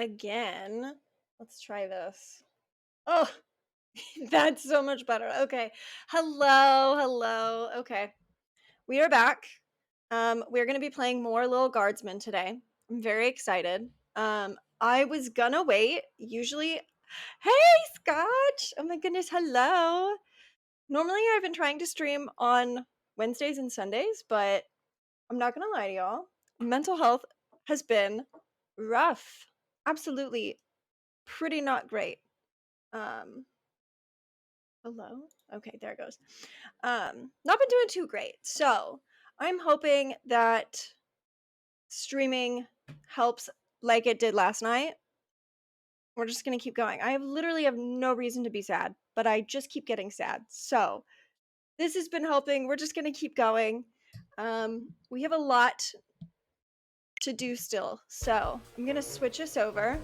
again. Let's try this. Oh, that's so much better. Okay. Hello, hello. Okay. We are back. We're going to be playing more Little Guardsmen today. I'm very excited. I was gonna wait. Usually, hey, Scotch. Oh my goodness, hello. Normally, I've been trying to stream on Wednesdays and Sundays, but I'm not gonna lie to y'all. Mental health has been rough. Absolutely pretty not great. Um, hello? Okay, there it goes. Not been doing too great. So I'm hoping that streaming helps like it did last night. We're just gonna keep going. I literally have no reason to be sad, but I just keep getting sad. So this has been helping. We're just gonna keep going. We have a lot to do still. So I'm gonna switch us over.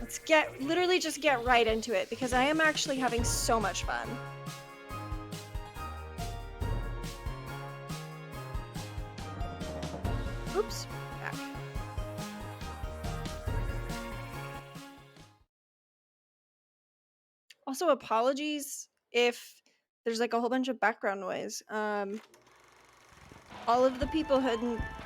Let's literally just get right into it because I am actually having so much fun. Oops, back. Also, apologies if there's like a whole bunch of background noise. All of the people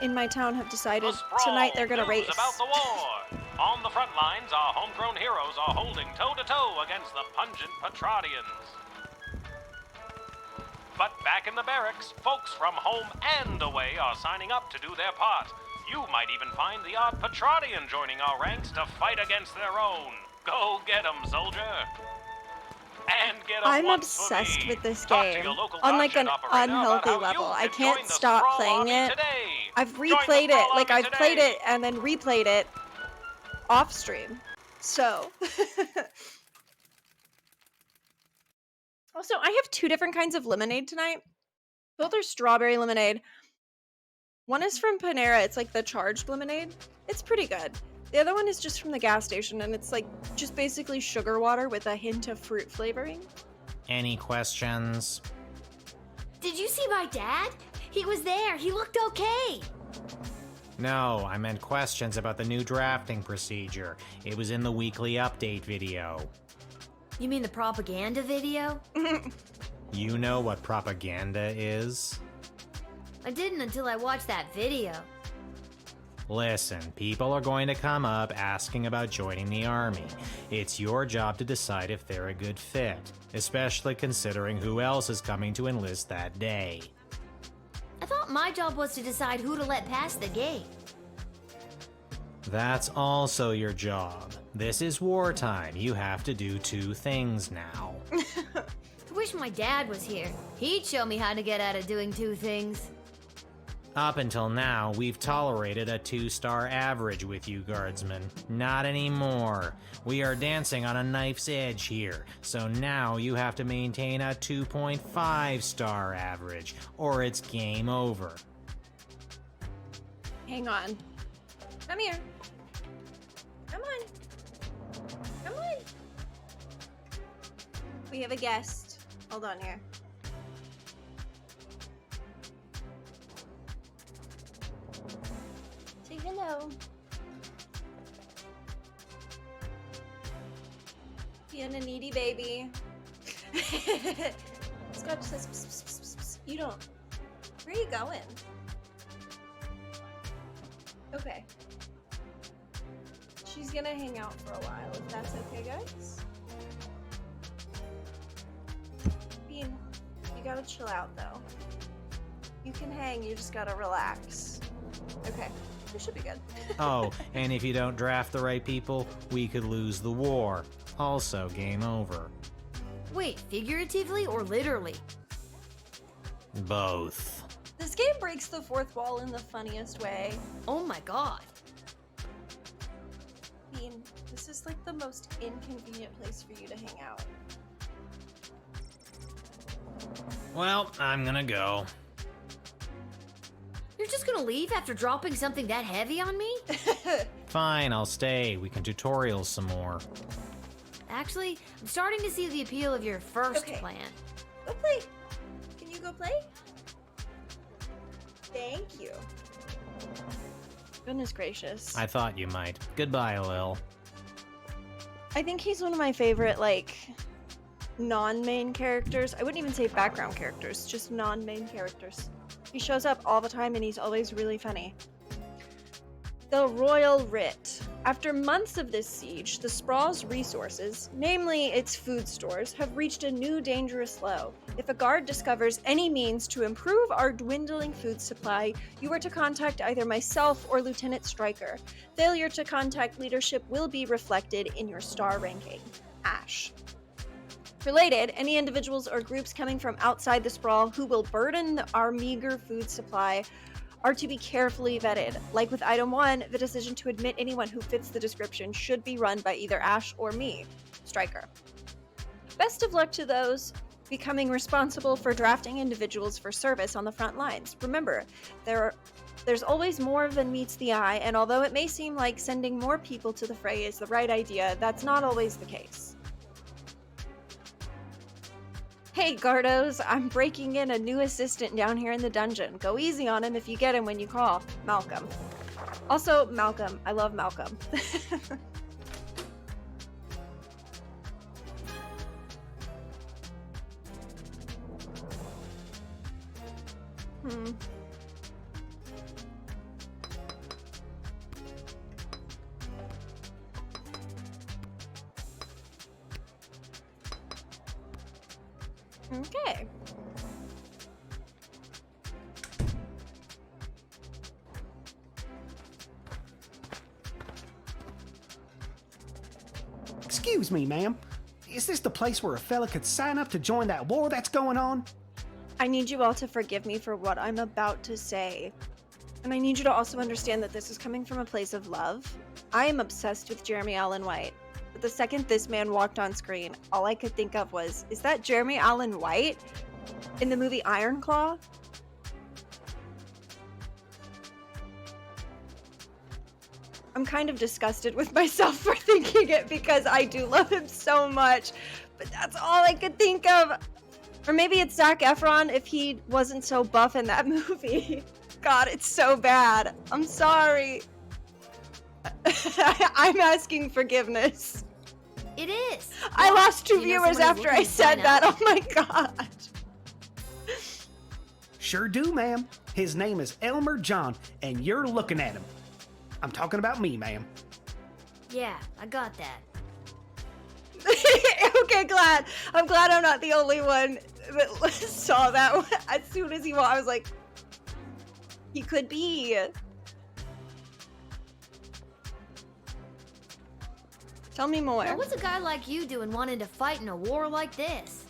in my town have decided tonight they're gonna race. About the war. On the front lines, our homegrown heroes are holding toe-to-toe against the pungent Petradians. But back in the barracks, folks from home and away are signing up to do their part. You might even find the odd Petradian joining our ranks to fight against their own. Go get 'em, soldier. And get 'em I'm once obsessed for me. with this Talk to game your local on like guardshed an operator about unhealthy how level. you I can can't join the stop Skrull playing Army it. today. I've Join the replayed Skrull it, like Army I've played today. it and then replayed it off stream. So also, I have two different kinds of lemonade tonight. Both are strawberry lemonade. One is from Panera. It's like the charged lemonade. It's pretty good. The other one is just from the gas station, and it's like just basically sugar water with a hint of fruit flavoring. Any questions? Did you see my dad? He was there. He looked okay. No, I meant questions about the new drafting procedure. It was in the weekly update video. You mean the propaganda video? You know what propaganda is? I didn't until I watched that video. Listen, people are going to come up asking about joining the army. It's your job to decide if they're a good fit, especially considering who else is coming to enlist that day. I thought my job was to decide who to let pass the gate. That's also your job. This is wartime. You have to do two things now. I wish my dad was here. He'd show me how to get out of doing two things. Up until now, we've tolerated a 2-star average with you, guardsmen. Not anymore. We are dancing on a knife's edge here, so now you have to maintain a 2.5-star average, or it's game over. Hang on. Come here. Come on. Come on. We have a guest. Hold on here. Say hello. Being a needy baby. Scotch says, pss, pss, pss, pss. You don't. Where are you going? Okay. She's gonna hang out for a while, if that's okay, guys. Bean, you gotta chill out, though. You can hang, you just gotta relax. Okay, we should be good. Oh, and if you don't draft the right people, we could lose the war. Also, game over. Wait, figuratively or literally? Both. This game breaks the fourth wall in the funniest way. Oh my god. Bean, this is like the most inconvenient place for you to hang out. Well, I'm gonna go. You're just gonna leave after dropping something that heavy on me? Fine, I'll stay. We can tutorial some more. Actually, I'm starting to see the appeal of your first Okay. plan. Go play. Can you go play? Thank you. Goodness gracious. I thought you might. Goodbye, Lil. I think he's one of my favorite, like, non-main characters. I wouldn't even say background characters, just non-main characters. He shows up all the time and he's always really funny. The Royal Writ. After months of this siege, the Sprawl's resources, namely its food stores, have reached a new dangerous low. If a guard discovers any means to improve our dwindling food supply, you are to contact either myself or Lieutenant Stryker. Failure to contact leadership will be reflected in your star ranking. Ash. Related, any individuals or groups coming from outside the Sprawl who will burden our meager food supply are to be carefully vetted. Like with item 1, the decision to admit anyone who fits the description should be run by either Ash or me, Stryker. Best of luck to those becoming responsible for drafting individuals for service on the front lines. Remember, there's always more than meets the eye, and although it may seem like sending more people to the fray is the right idea, that's not always the case. Hey Gardos, I'm breaking in a new assistant down here in the dungeon. Go easy on him if you get him when you call. Malcolm. Also, Malcolm. I love Malcolm. Okay. Excuse me, ma'am. Is this the place where a fella could sign up to join that war that's going on? I need you all to forgive me for what I'm about to say. And I need you to also understand that this is coming from a place of love. I am obsessed with Jeremy Allen White. But the second this man walked on screen, all I could think of was, is that Jeremy Allen White in the movie Iron Claw? I'm kind of disgusted with myself for thinking it because I do love him so much, but that's all I could think of. Or maybe it's Zac Efron if he wasn't so buff in that movie. God, it's so bad. I'm sorry. I'm asking forgiveness. It is. I lost 2 You know viewers somebody's after I looking to said sign that. up? Oh my god. Sure do, ma'am. His name is Elmer John, and you're looking at him. I'm talking about me, ma'am. Yeah, I got that. Okay, glad. I'm glad I'm not the only one that saw that one. As soon as he walked, I was like, he could be. Tell me more. Now, what's a guy like you doing wanting to fight in a war like this?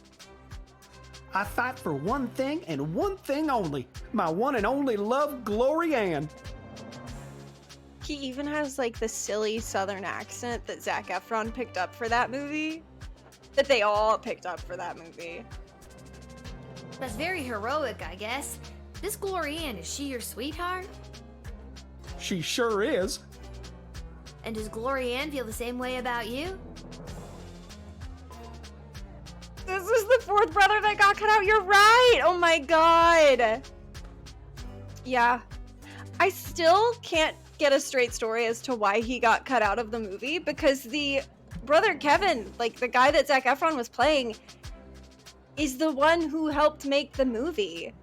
I fight for one thing and one thing only. My one and only love, Glory Ann. He even has like the silly southern accent that Zac Efron picked up for that movie. That they all picked up for that movie. That's very heroic, I guess. This Glory Ann, is she your sweetheart? She sure is. And does Glory Ann feel the same way about you? This is the fourth brother that got cut out. You're right. Oh my god. Yeah. I still can't get a straight story as to why he got cut out of the movie because the brother Kevin, like the guy that Zac Efron was playing, is the one who helped make the movie.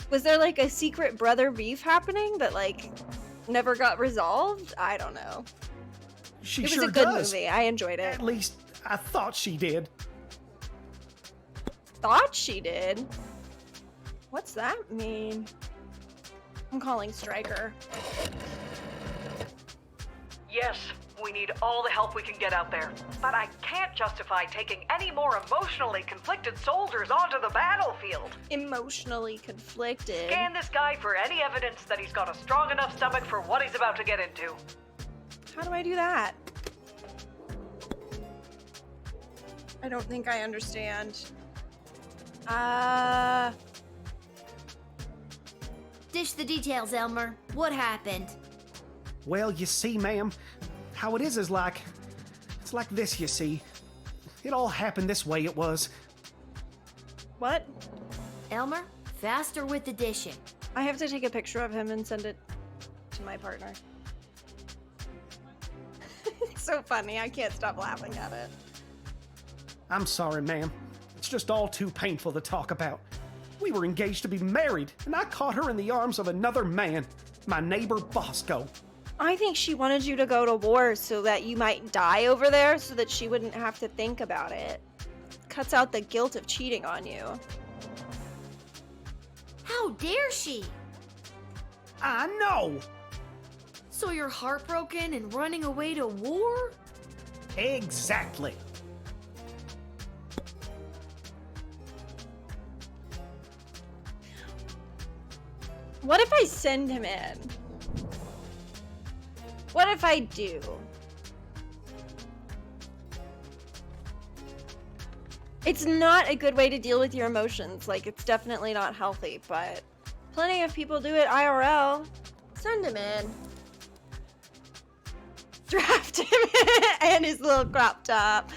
Was there like a secret brother beef happening that like never got resolved? I don't know. She It was sure a good does. movie. I enjoyed it. At least I thought she did. Thought she did? What's that mean? I'm calling Stryker. Yes, we need all the help we can get out there. But I can't justify taking any more emotionally conflicted soldiers onto the battlefield. Emotionally conflicted. Scan this guy for any evidence that he's got a strong enough stomach for what he's about to get into. How do I do that? I don't think I understand. Dish the details, Elmer. What happened? Well, you see, ma'am, how it is like... It's like this, you see. It all happened this way, it was. What? Elmer, faster with the dishing. I have to take a picture of him and send it to my partner. It's so funny. I can't stop laughing at it. I'm sorry, ma'am. It's just all too painful to talk about. We were engaged to be married, and I caught her in the arms of another man, my neighbor Bosco. I think she wanted you to go to war so that you might die over there so that she wouldn't have to think about it. Cuts out the guilt of cheating on you. How dare she? I know! So you're heartbroken and running away to war? Exactly. What if I send him in? What if I do? It's not a good way to deal with your emotions. Like, it's definitely not healthy, but plenty of people do it IRL. Send him in. Draft him and his little crop top.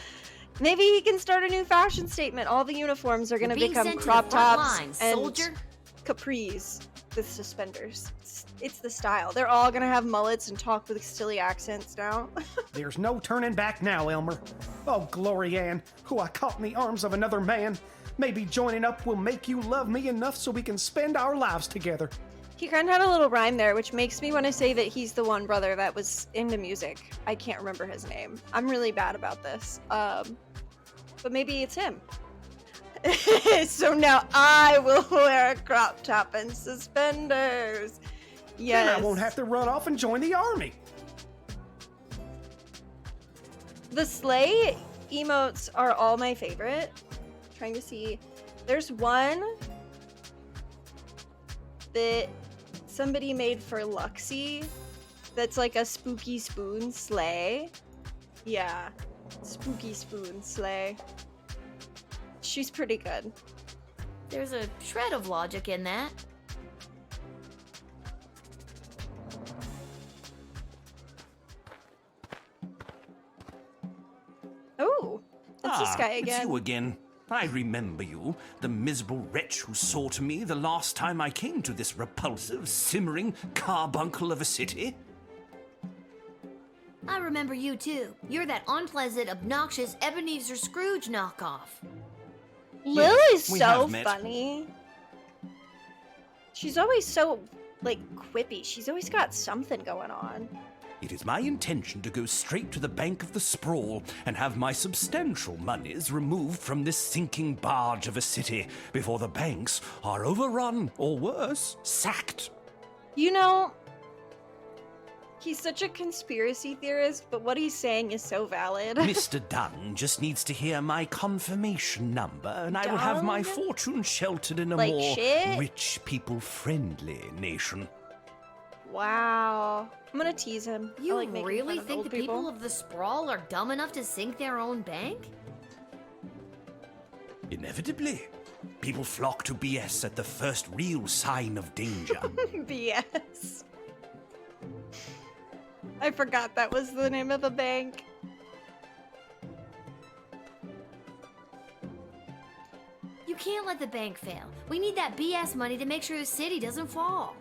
Maybe he can start a new fashion statement. All the uniforms are going to Being become sent to crop the front tops lines, and soldier. capris with suspenders. It's the style. They're all going to have mullets and talk with silly accents now. There's no turning back now, Elmer. Oh, Glory Ann, who I caught in the arms of another man. Maybe joining up will make you love me enough so we can spend our lives together. He kind of had a little rhyme there, which makes me want to say that he's the one brother that was into music. I can't remember his name. I'm really bad about this. But maybe it's him. So now I will wear a crop top and suspenders. Yes. Then I won't have to run off and join the army. The sleigh emotes are all my favorite. Trying to see. There's one that somebody made for Luxie that's like a spooky spoon sleigh. Yeah. Spooky spoon sleigh. She's pretty good. There's a shred of logic in that. Oh, it's this guy It's again. you again. I remember you, the miserable wretch who saw to me the last time I came to this repulsive, simmering carbuncle of a city. I remember you too. You're that unpleasant, obnoxious Ebenezer Scrooge knockoff. Lil is we so have met. funny. She's always so, like, quippy. She's always got something going on. It is my intention to go straight to the bank of the sprawl and have my substantial monies removed from this sinking barge of a city before the banks are overrun, or worse, sacked. You know, he's such a conspiracy theorist, but what he's saying is so valid. Mr. Dunn just needs to hear my confirmation number, and I will have my Dunn? fortune sheltered in a Like more shit? rich, people-friendly nation. Wow. I'm gonna tease him. I You like making really fun of think old the people of the sprawl are dumb enough to sink their own bank? Inevitably, people flock to BS at the first real sign of danger. BS. I forgot that was the name of the bank. You can't let the bank fail. We need that BS money to make sure the city doesn't fall.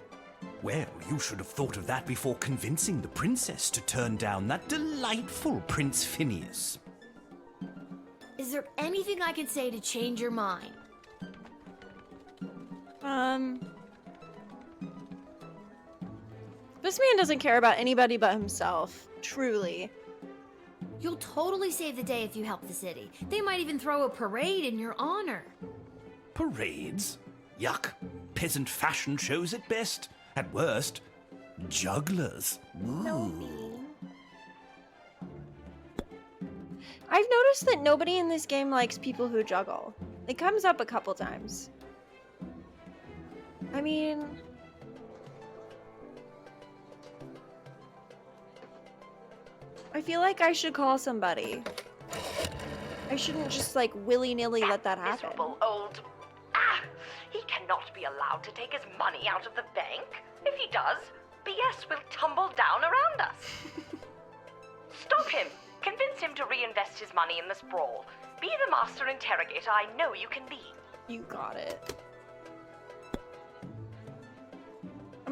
Well, you should have thought of that before convincing the princess to turn down that delightful Prince Phineas. Is there anything I can say to change your mind? This man doesn't care about anybody but himself. Truly. You'll totally save the day if you help the city. They might even throw a parade in your honor. Parades? Yuck. Peasant fashion shows at best. At worst, jugglers. Ooh. I've noticed that nobody in this game likes people who juggle. It comes up a couple times. I mean... I feel like I should call somebody. I shouldn't just, like, willy-nilly let that happen. Miserable old... He cannot be allowed to take his money out of the bank. If he does, BS will tumble down around us. Stop him. Convince him to reinvest his money in the sprawl. Be the master interrogator I know you can be. You got it.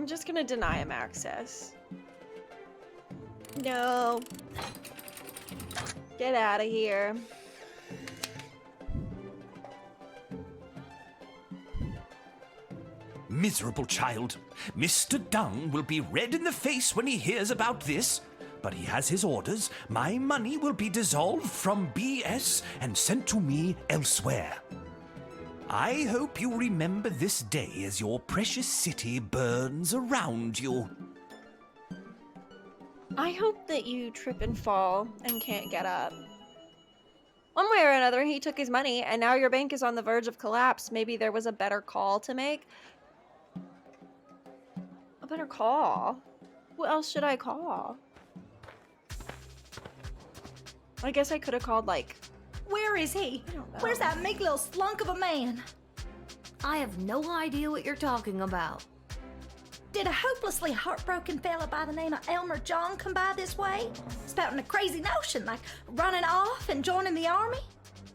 I'm just gonna deny him access. No. Get out of here. Miserable child. Mr. Dung will be red in the face when he hears about this. But he has his orders. My money will be dissolved from BS and sent to me elsewhere. I hope you remember this day as your precious city burns around you. I hope that you trip and fall and can't get up. One way or another, he took his money, and now your bank is on the verge of collapse. Maybe there was a better call to make. A better call? Who else should I call? I guess I could have called, like... Where is he? I don't know. Where's that meek little slunk of a man? I have no idea what you're talking about. Did a hopelessly heartbroken fella by the name of Elmer John come by this way? Spouting a crazy notion, like running off and joining the army?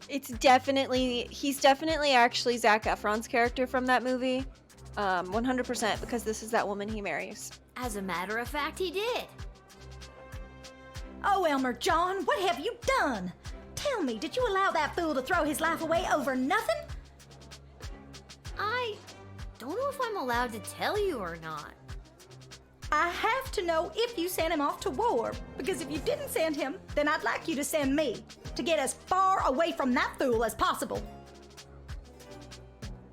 He's definitely actually Zac Efron's character from that movie. 100%, because this is that woman he marries. As a matter of fact, he did. Oh, Elmer John, what have you done? Tell me, did you allow that fool to throw his life away over nothing? I don't know if I'm allowed to tell you or not. I have to know if you sent him off to war, because if you didn't send him, then I'd like you to send me, to get as far away from that fool as possible.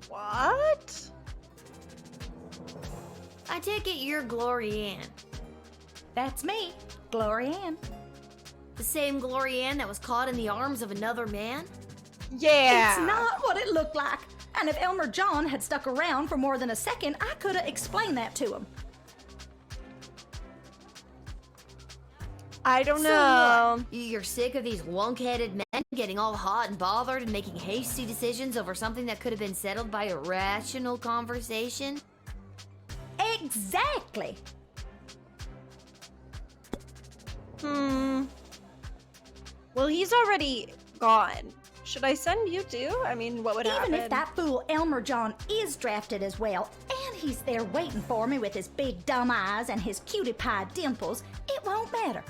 What? I take it you're Glory Ann. That's me, Glory Ann. The same Glory Ann that was caught in the arms of another man? Yeah. It's not what it looked like. And if Elmer John had stuck around for more than a second, I could have explained that to him. I don't So know. what? You're sick of these wonk-headed men getting all hot and bothered and making hasty decisions over something that could have been settled by a rational conversation? Exactly. Well, he's already gone. Should I send you too? I mean, what would happen? Even if that fool Elmer John is drafted as well, and he's there waiting for me with his big dumb eyes and his cutie pie dimples, it won't matter.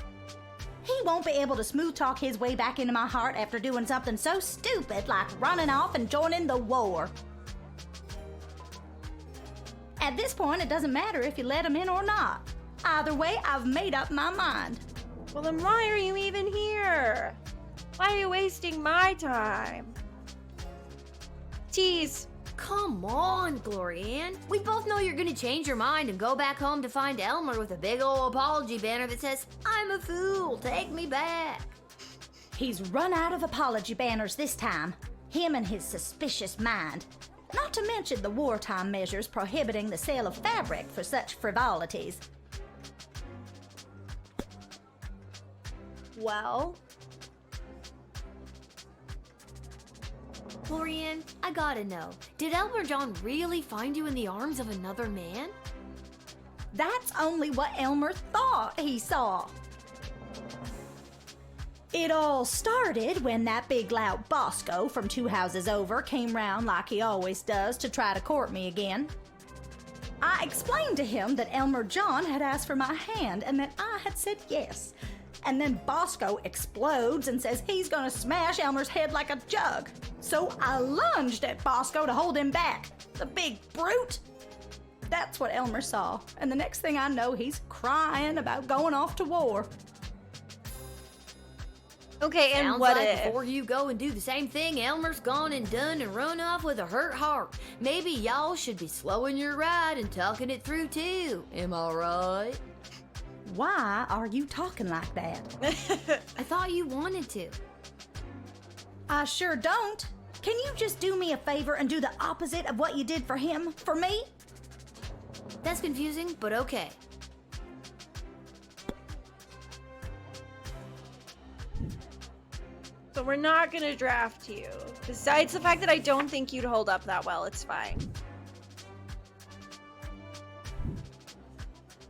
He won't be able to smooth talk his way back into my heart after doing something so stupid like running off and joining the war. At this point, it doesn't matter if you let him in or not. Either way, I've made up my mind. Well, then why are you even here? Why are you wasting my time? Tease. Come on, Glory Ann. We both know you're gonna change your mind and go back home to find Elmer with a big old apology banner that says, "I'm a fool, take me back." He's run out of apology banners this time. Him and his suspicious mind. Not to mention the wartime measures prohibiting the sale of fabric for such frivolities. Well, Glory Ann, I gotta know, did Elmer John really find you in the arms of another man? That's only what Elmer thought he saw. It all started when that big lout Bosco from 2 houses over came round like he always does to try to court me again. I explained to him that Elmer John had asked for my hand and that I had said yes. And then Bosco explodes and says he's gonna smash Elmer's head like a jug. So I lunged at Bosco to hold him back. The big brute! That's what Elmer saw. And the next thing I know, he's crying about going off to war. okay, and Sounds what like if? before you go and do the same thing, Elmer's gone and done and run off with a hurt heart. Maybe y'all should be slowing your ride and talking it through too. Am I right? Why are you talking like that? I thought you wanted to. I sure don't. Can you just do me a favor and do the opposite of what you did for him, for me? That's confusing, but okay. So we're not gonna draft you. Besides the fact that I don't think you'd hold up that well, it's fine.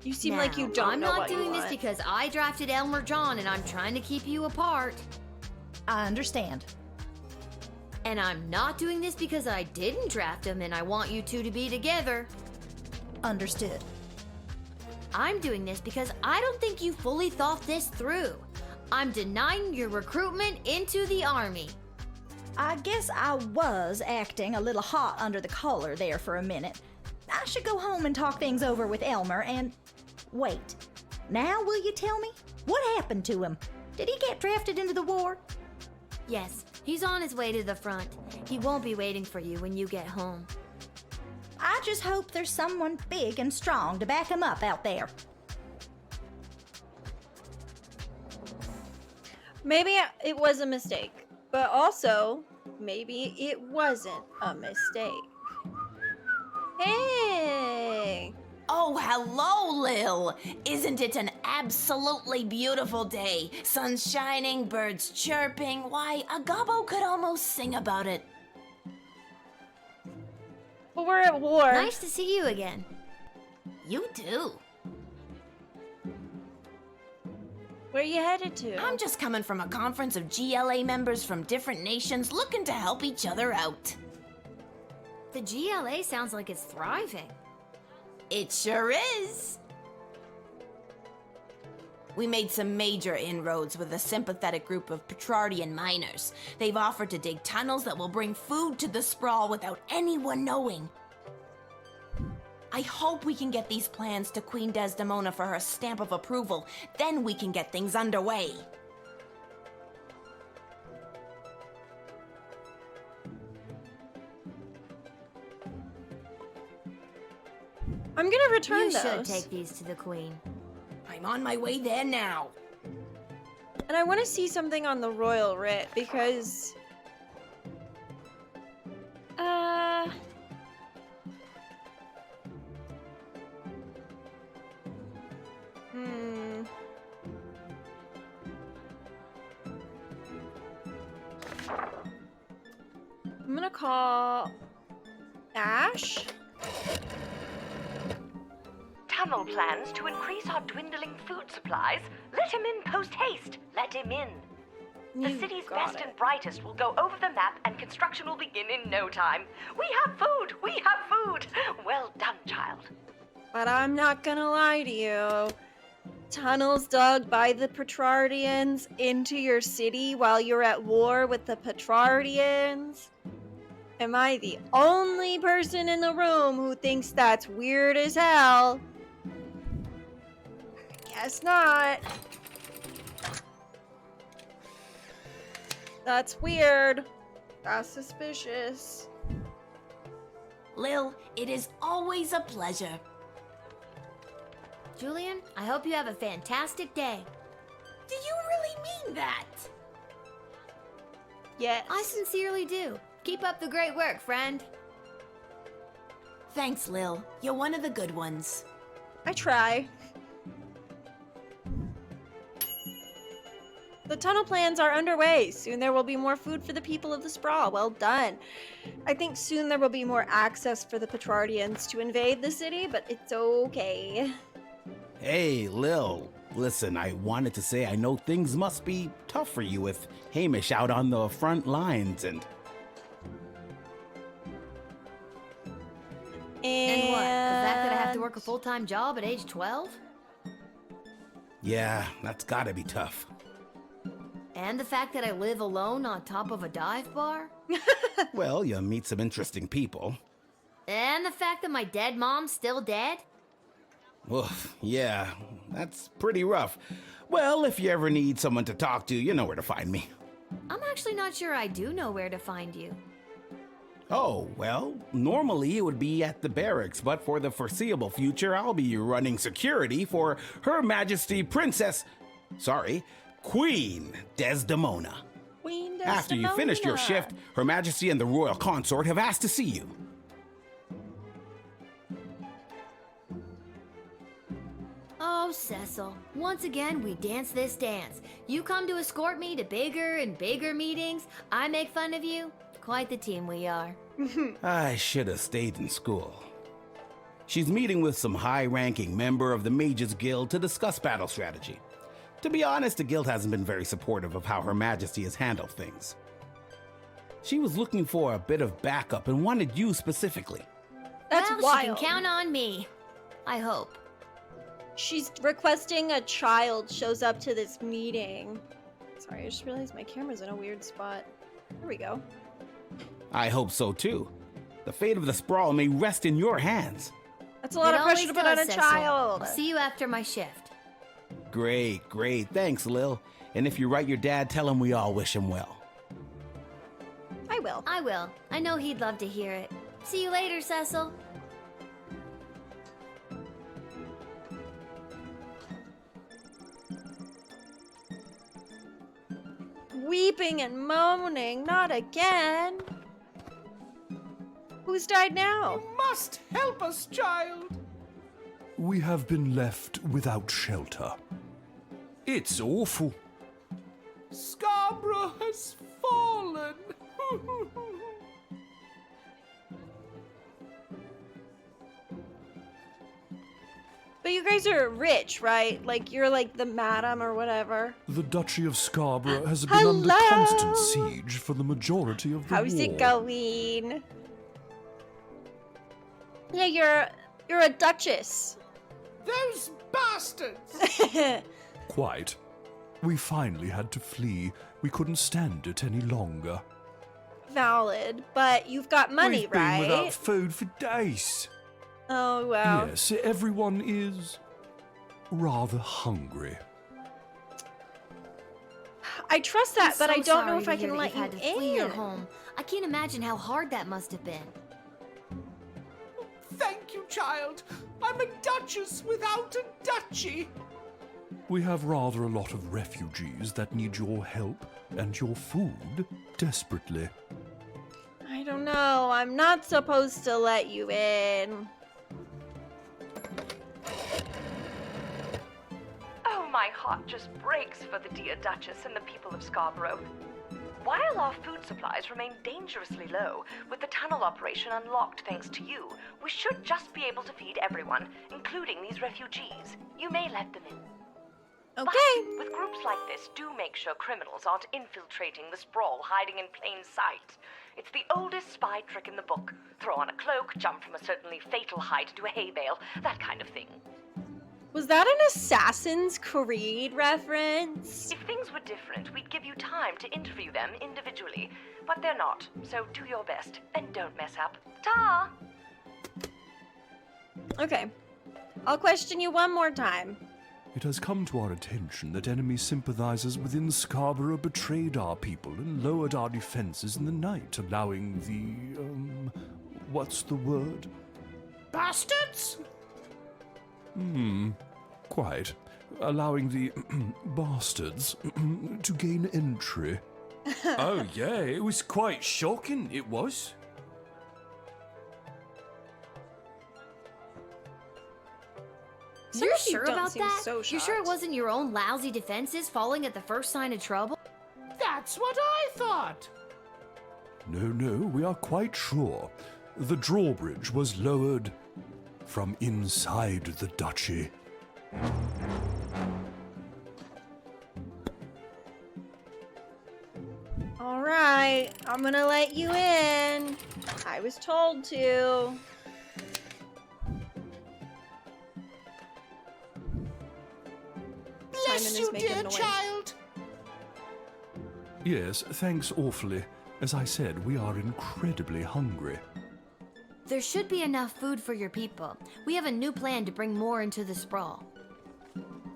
You seem like you Now, don't I'm know not what you doing this want. because I drafted Elmer John and I'm trying to keep you apart. I understand. And I'm not doing this because I didn't draft him and I want you two to be together. Understood. I'm doing this because I don't think you fully thought this through. I'm denying your recruitment into the army. I guess I was acting a little hot under the collar there for a minute. I should go home and talk things over with Elmer and... Wait. Now will you tell me? What happened to him? Did he get drafted into the war? Yes, he's on his way to the front. He won't be waiting for you when you get home. I just hope there's someone big and strong to back him up out there. Maybe it was a mistake, but also maybe it wasn't a mistake. Hey! Oh, hello, Lil! Isn't it an absolutely beautiful day? Sun shining, birds chirping. Why, a gobbo could almost sing about it. But we're at war. Nice to see you again. You too. Where you headed to? I'm just coming from a conference of GLA members from different nations looking to help each other out. The GLA sounds like it's thriving. It sure is. We made some major inroads with a sympathetic group of Petrardian miners. They've offered to dig tunnels that will bring food to the sprawl without anyone knowing. I hope we can get these plans to Queen Desdemona for her stamp of approval. Then we can get things underway. I'm gonna return You those. should take these to the queen. I'm on my way there now. And I want to see something on the royal writ because... I'm gonna call Ash. Tunnel plans to increase our dwindling food supplies. Let him in post haste. Let him in. The You city's got best it. and brightest will go over the map and construction will begin in no time. We have food! We have food! Well done, child. But I'm not gonna lie to you. Tunnels dug by the Petrardians into your city while you're at war with the Petrardians? Am I the only person in the room who thinks that's weird as hell? Guess not. That's weird. That's suspicious. Lil, it is always a pleasure. Julian, I hope you have a fantastic day. Do you really mean that? Yes. I sincerely do. Keep up the great work, friend. Thanks, Lil. You're one of the good ones. I try. The tunnel plans are underway. Soon there will be more food for the people of the sprawl. Well done. I think soon there will be more access for the Petrardians to invade the city, but it's okay. Hey, Lil. Listen, I wanted to say I know things must be tough for you with Hamish out on the front lines and... And what? The fact that I have to work a full-time job at age 12? Yeah, that's gotta be tough. And the fact that I live alone on top of a dive bar? Well, you meet some interesting people. And the fact that my dead mom's still dead? Oof, yeah, that's pretty rough. Well, if you ever need someone to talk to, you know where to find me. I'm actually not sure I do know where to find you. Oh, well, normally it would be at the barracks, but for the foreseeable future, I'll be running security for Her Majesty Queen Desdemona. Queen Desdemona. After you finished your shift, Her Majesty and the Royal Consort have asked to see you. Oh, Cecil. Once again, we dance this dance. You come to escort me to bigger and bigger meetings. I make fun of you. Quite the team we are. I should have stayed in school. She's meeting with some high-ranking member of the Mages Guild to discuss battle strategy. To be honest, the guild hasn't been very supportive of how Her Majesty has handled things. She was looking for a bit of backup and wanted you specifically. That's well, wild. she can count on me. I hope. She's requesting a child shows up to this meeting. Sorry, I just realized my camera's in a weird spot. There we go. I hope so too. The fate of the sprawl may rest in your hands. That's a lot of pressure to put on a child. I'll see you after my shift. Great. Thanks, Lil. And if you write your dad, tell him we all wish him well. I will. I will. I know he'd love to hear it. See you later, Cecil. Weeping and moaning, not again. Who's died now? You must help us, child. We have been left without shelter. It's awful. Scarborough has fallen. But you guys are rich, right? Like, you're like the madam or whatever. The Duchy of Scarborough has been under Hello? constant siege for the majority of the How's war. it going? Yeah, you're a duchess. Those bastards! Quite. We finally had to flee. We couldn't stand it any longer. Valid, but you've got money, We've been right? without food for days. Oh, wow. Yes, everyone is rather hungry. I trust that, but I'm I so don't know sorry if to I hear can that let you've had to you flee your in. home. I can't imagine how hard that must have been. Thank you, child. I'm a duchess without a duchy. We have rather a lot of refugees that need your help and your food desperately. I don't know. I'm not supposed to let you in. Oh, my heart just breaks for the dear Duchess and the people of Scarborough. While our food supplies remain dangerously low, with the tunnel operation unlocked thanks to you, we should just be able to feed everyone, including these refugees. You may let them in. Okay. But with groups like this, do make sure criminals aren't infiltrating the sprawl, hiding in plain sight. It's the oldest spy trick in the book. Throw on a cloak, jump from a certainly fatal height into a hay bale, that kind of thing. Was that an Assassin's Creed reference? If things were different, we'd give you time to interview them individually. But they're not, so do your best, and don't mess up. Ta! Okay. I'll question you one more time. It has come to our attention that enemy sympathizers within Scarborough betrayed our people and lowered our defenses in the night, allowing the, what's the word? Bastards? Quite. Allowing the bastards to gain entry. Oh, yeah, it was quite shocking, it was. Some You're of you sure don't about seem that? so You're sure shocked. it wasn't your own lousy defenses falling at the first sign of trouble? That's what I thought. No, we are quite sure. The drawbridge was lowered from inside the duchy. All right, I'm gonna let you in. I was told to. Bless Simon is you, making dear noise. child. Yes, thanks awfully. As I said, we are incredibly hungry. There should be enough food for your people. We have a new plan to bring more into the sprawl.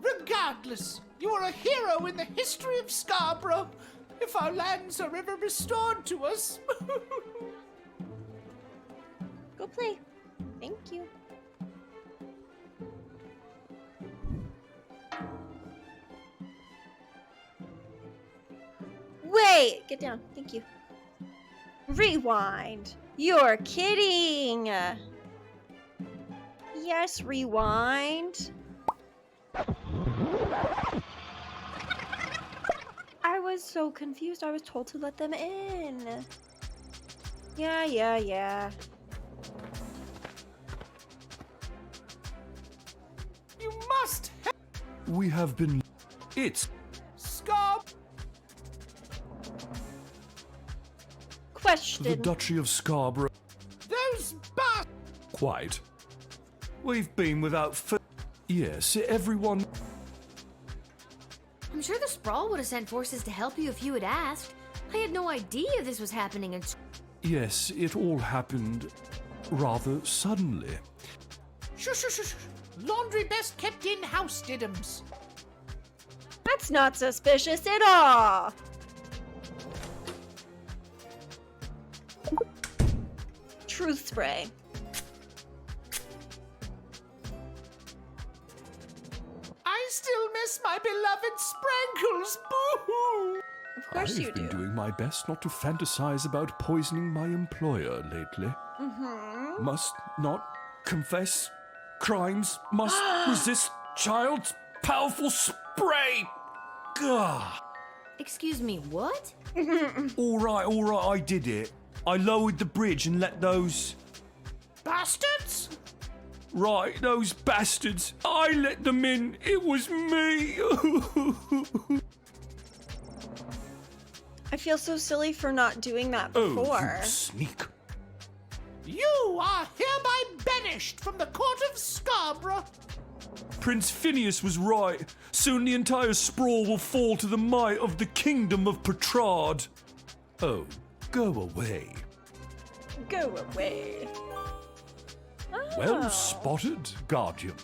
Regardless, you are a hero in the history of Scarborough. If our lands are ever restored to us. Go play. Thank you. Wait! Get down. Thank you. Rewind. You're kidding. Yes, rewind. I was so confused. I was told to let them in. Yeah. You must help We have been... It's... Scar. Question. The Duchy of Scarborough... Those bastards. Quite. We've been without food. Yes, everyone. I'm sure the Sprawl would have sent forces to help you if you had asked. I had no idea this was happening in. Yes, it all happened rather suddenly. Shush. Laundry best kept in-house, Diddums. That's not suspicious at all. Truth spray. I still miss my beloved Sprankles. Boo-hoo! Of course you I've been do. doing my best not to fantasize about poisoning my employer lately. Mm-hmm. Must not confess crimes, must resist child's powerful spray. Gah. Excuse me, what? All right, I did it. I lowered the bridge and let those... Bastards? Right, those bastards. I let them in. It was me. I feel so silly for not doing that before. Oh, you sneak. You are hereby banished from the court of Scarborough. Prince Phineas was right. Soon the entire sprawl will fall to the might of the kingdom of Petrard. Oh, go away. Go away. Well spotted, Guardian.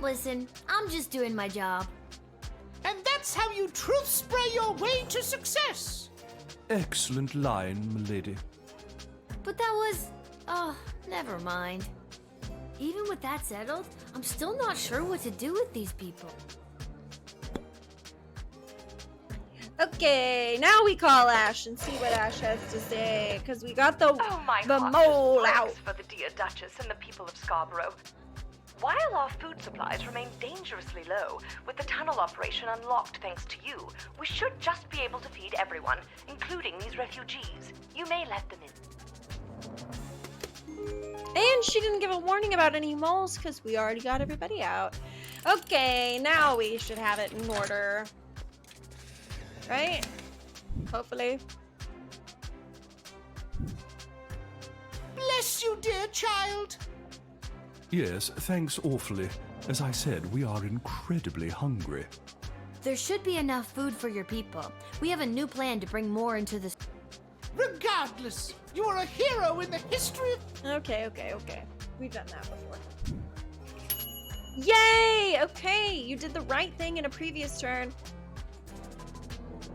Listen, I'm just doing my job. And that's how you truth spray your way to success. Excellent line, milady. But that was. Oh, never mind. Even with that settled, I'm still not sure what to do with these people. Okay, now we call Ash and see what Ash has to say, because we got the heartless mole thanks out. for the dear Duchess and the people of Scarborough. While our food supplies remain dangerously low, with the tunnel operation unlocked thanks to you, we should just be able to feed everyone, including these refugees. You may let them in. And she didn't give a warning about any moles, because we already got everybody out. Okay, now we should have it in order. Right? Hopefully. Bless you, dear child. Yes, thanks awfully. As I said, we are incredibly hungry. There should be enough food for your people. We have a new plan to bring more into this. Regardless, you are a hero in the history of... Okay. We've done that before. Yay! Okay, you did the right thing in a previous turn.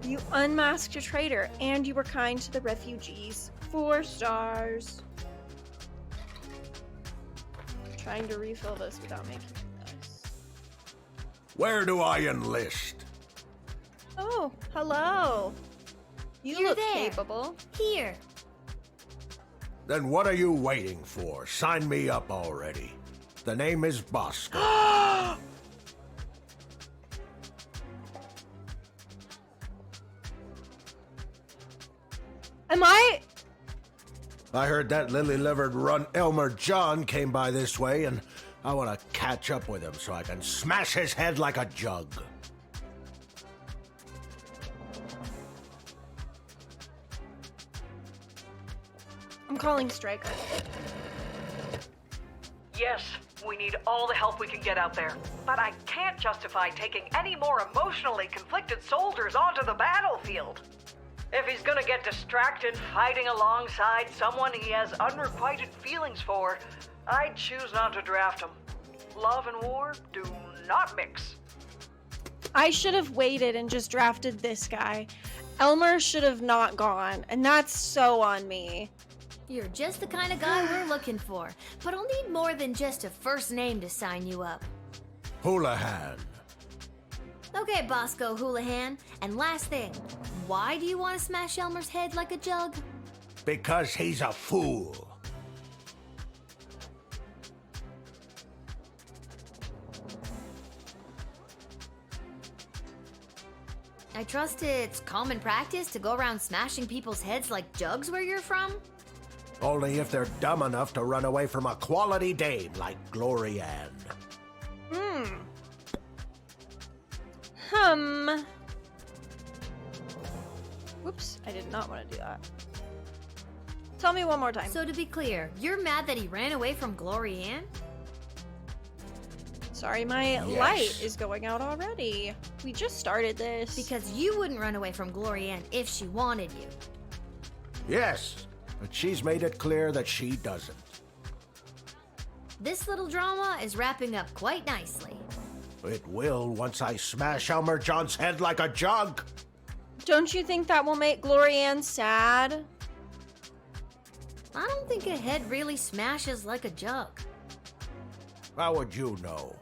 You unmasked a traitor, and you were kind to the refugees. 4 stars. Trying to refill this without making a mess. Where do I enlist? Oh, hello. You look there. capable. Here. Then what are you waiting for? Sign me up already. The name is Bosco. Am I? I heard that lily-livered runt Elmer John came by this way, and I want to catch up with him so I can smash his head like a jug. I'm calling Striker. Yes, we need all the help we can get out there. But I can't justify taking any more emotionally conflicted soldiers onto the battlefield. If he's gonna get distracted fighting alongside someone he has unrequited feelings for, I'd choose not to draft him. Love and war do not mix. I should have waited and just drafted this guy. Elmer should have not gone, and that's so on me. You're just the kind of guy we're looking for. But I'll need more than just a first name to sign you up. Houlihan. Okay, Bosco Houlihan. And last thing, why do you want to smash Elmer's head like a jug? Because he's a fool. I trust it's common practice to go around smashing people's heads like jugs where you're from? Only if they're dumb enough to run away from a quality dame like Glory Ann. Whoops, I did not want to do that. Tell me one more time. So to be clear, you're mad that he ran away from Glory Ann? Sorry, my light is going out already. We just started this. Because you wouldn't run away from Gloria Ann if she wanted you. Yes, but she's made it clear that she doesn't. This little drama is wrapping up quite nicely. It will once I smash Elmer John's head like a jug. Don't you think that will make Gloria Ann sad? I don't think a head really smashes like a jug. How would you know?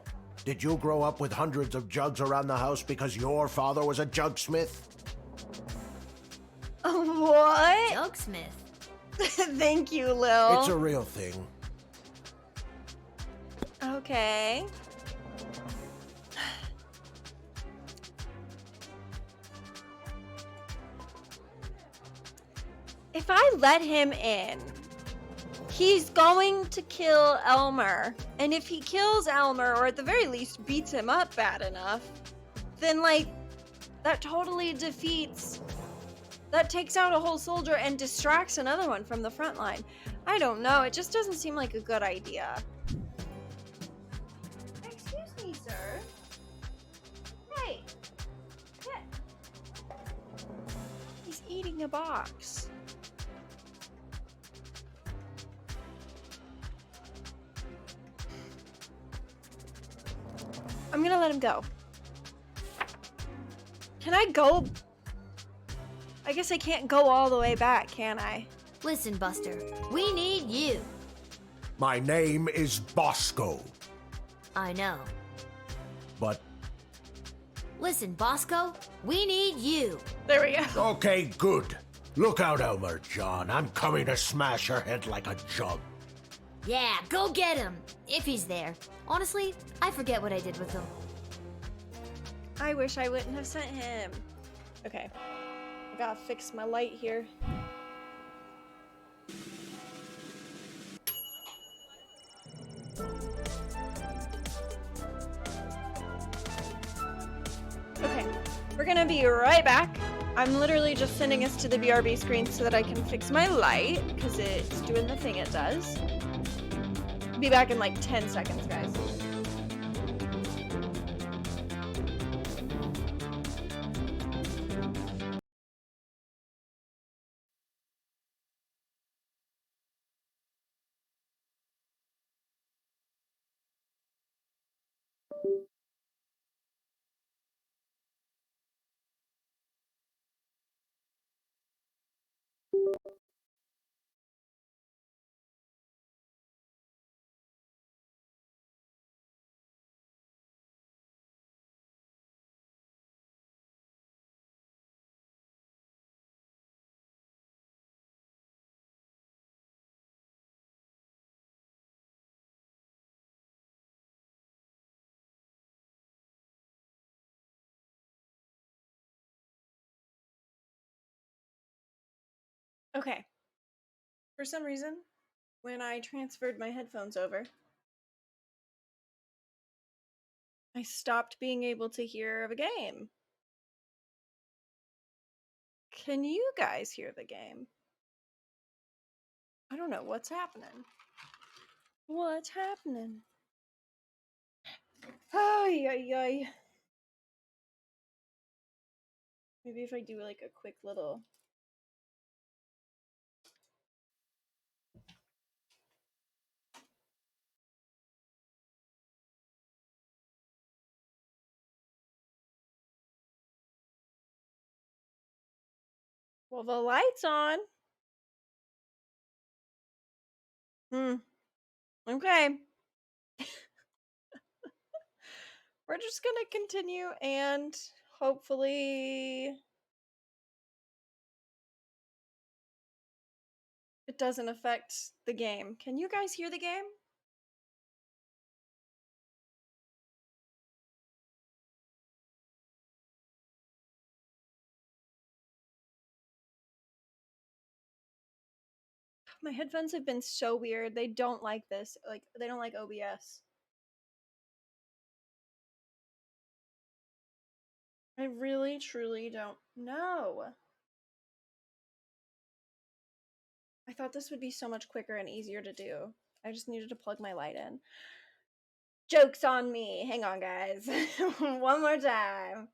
Did you grow up with hundreds of jugs around the house because your father was a jugsmith? What? Jugsmith. Thank you, Lil. It's a real thing. Okay. If I let him in, he's going to kill Elmer. And if he kills Elmer, or at the very least beats him up bad enough, then, like, that totally defeats... That takes out a whole soldier and distracts another one from the front line. I don't know, it just doesn't seem like a good idea. Excuse me, sir. Hey! Yeah. He's eating a box. I'm gonna let him go. Can I go? I guess I can't go all the way back, can I? Listen, Buster, we need you. My name is Bosco, I know. but... Listen, Bosco, we need you. There we go. Okay, good. Look out, Elmer John. I'm coming to smash your head like a jug. Yeah, go get him, if he's there. Honestly, I forget what I did with him. I wish I wouldn't have sent him. Okay. I gotta fix my light here. Okay. We're gonna be right back. I'm literally just sending us to the BRB screen so that I can fix my light, because it's doing the thing it does. Be back in like 10 seconds, guys. Okay. For some reason, when I transferred my headphones over, I stopped being able to hear the game. Can you guys hear the game? I don't know what's happening. What's happening? Ay, ay, ay. Maybe if I do like a quick little... Well, the light's on. Okay. We're just gonna continue and hopefully it doesn't affect the game. Can you guys hear the game? My headphones have been so weird. They don't like this. Like, they don't like OBS. I really, truly don't know. I thought this would be so much quicker and easier to do. I just needed to plug my light in. Joke's on me. Hang on, guys. One more time.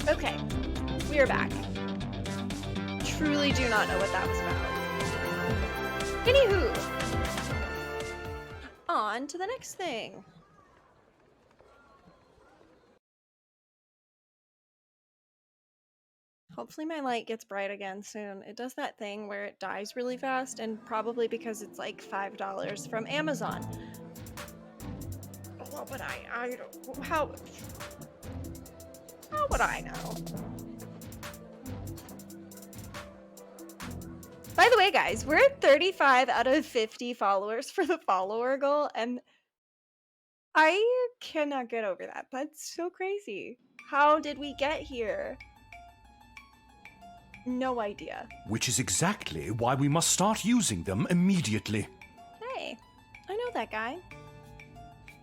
Okay, we are back. Truly do not know what that was about. Anywho, on to the next thing. Hopefully my light gets bright again soon. It does that thing where it dies really fast, and probably because it's like $5 from Amazon. Well, but I don't, how would I know? By the way, guys, we're at 35 out of 50 followers for the follower goal, and I cannot get over that. That's so crazy. How did we get here? No idea. Which is exactly why we must start using them immediately. Hey, I know that guy.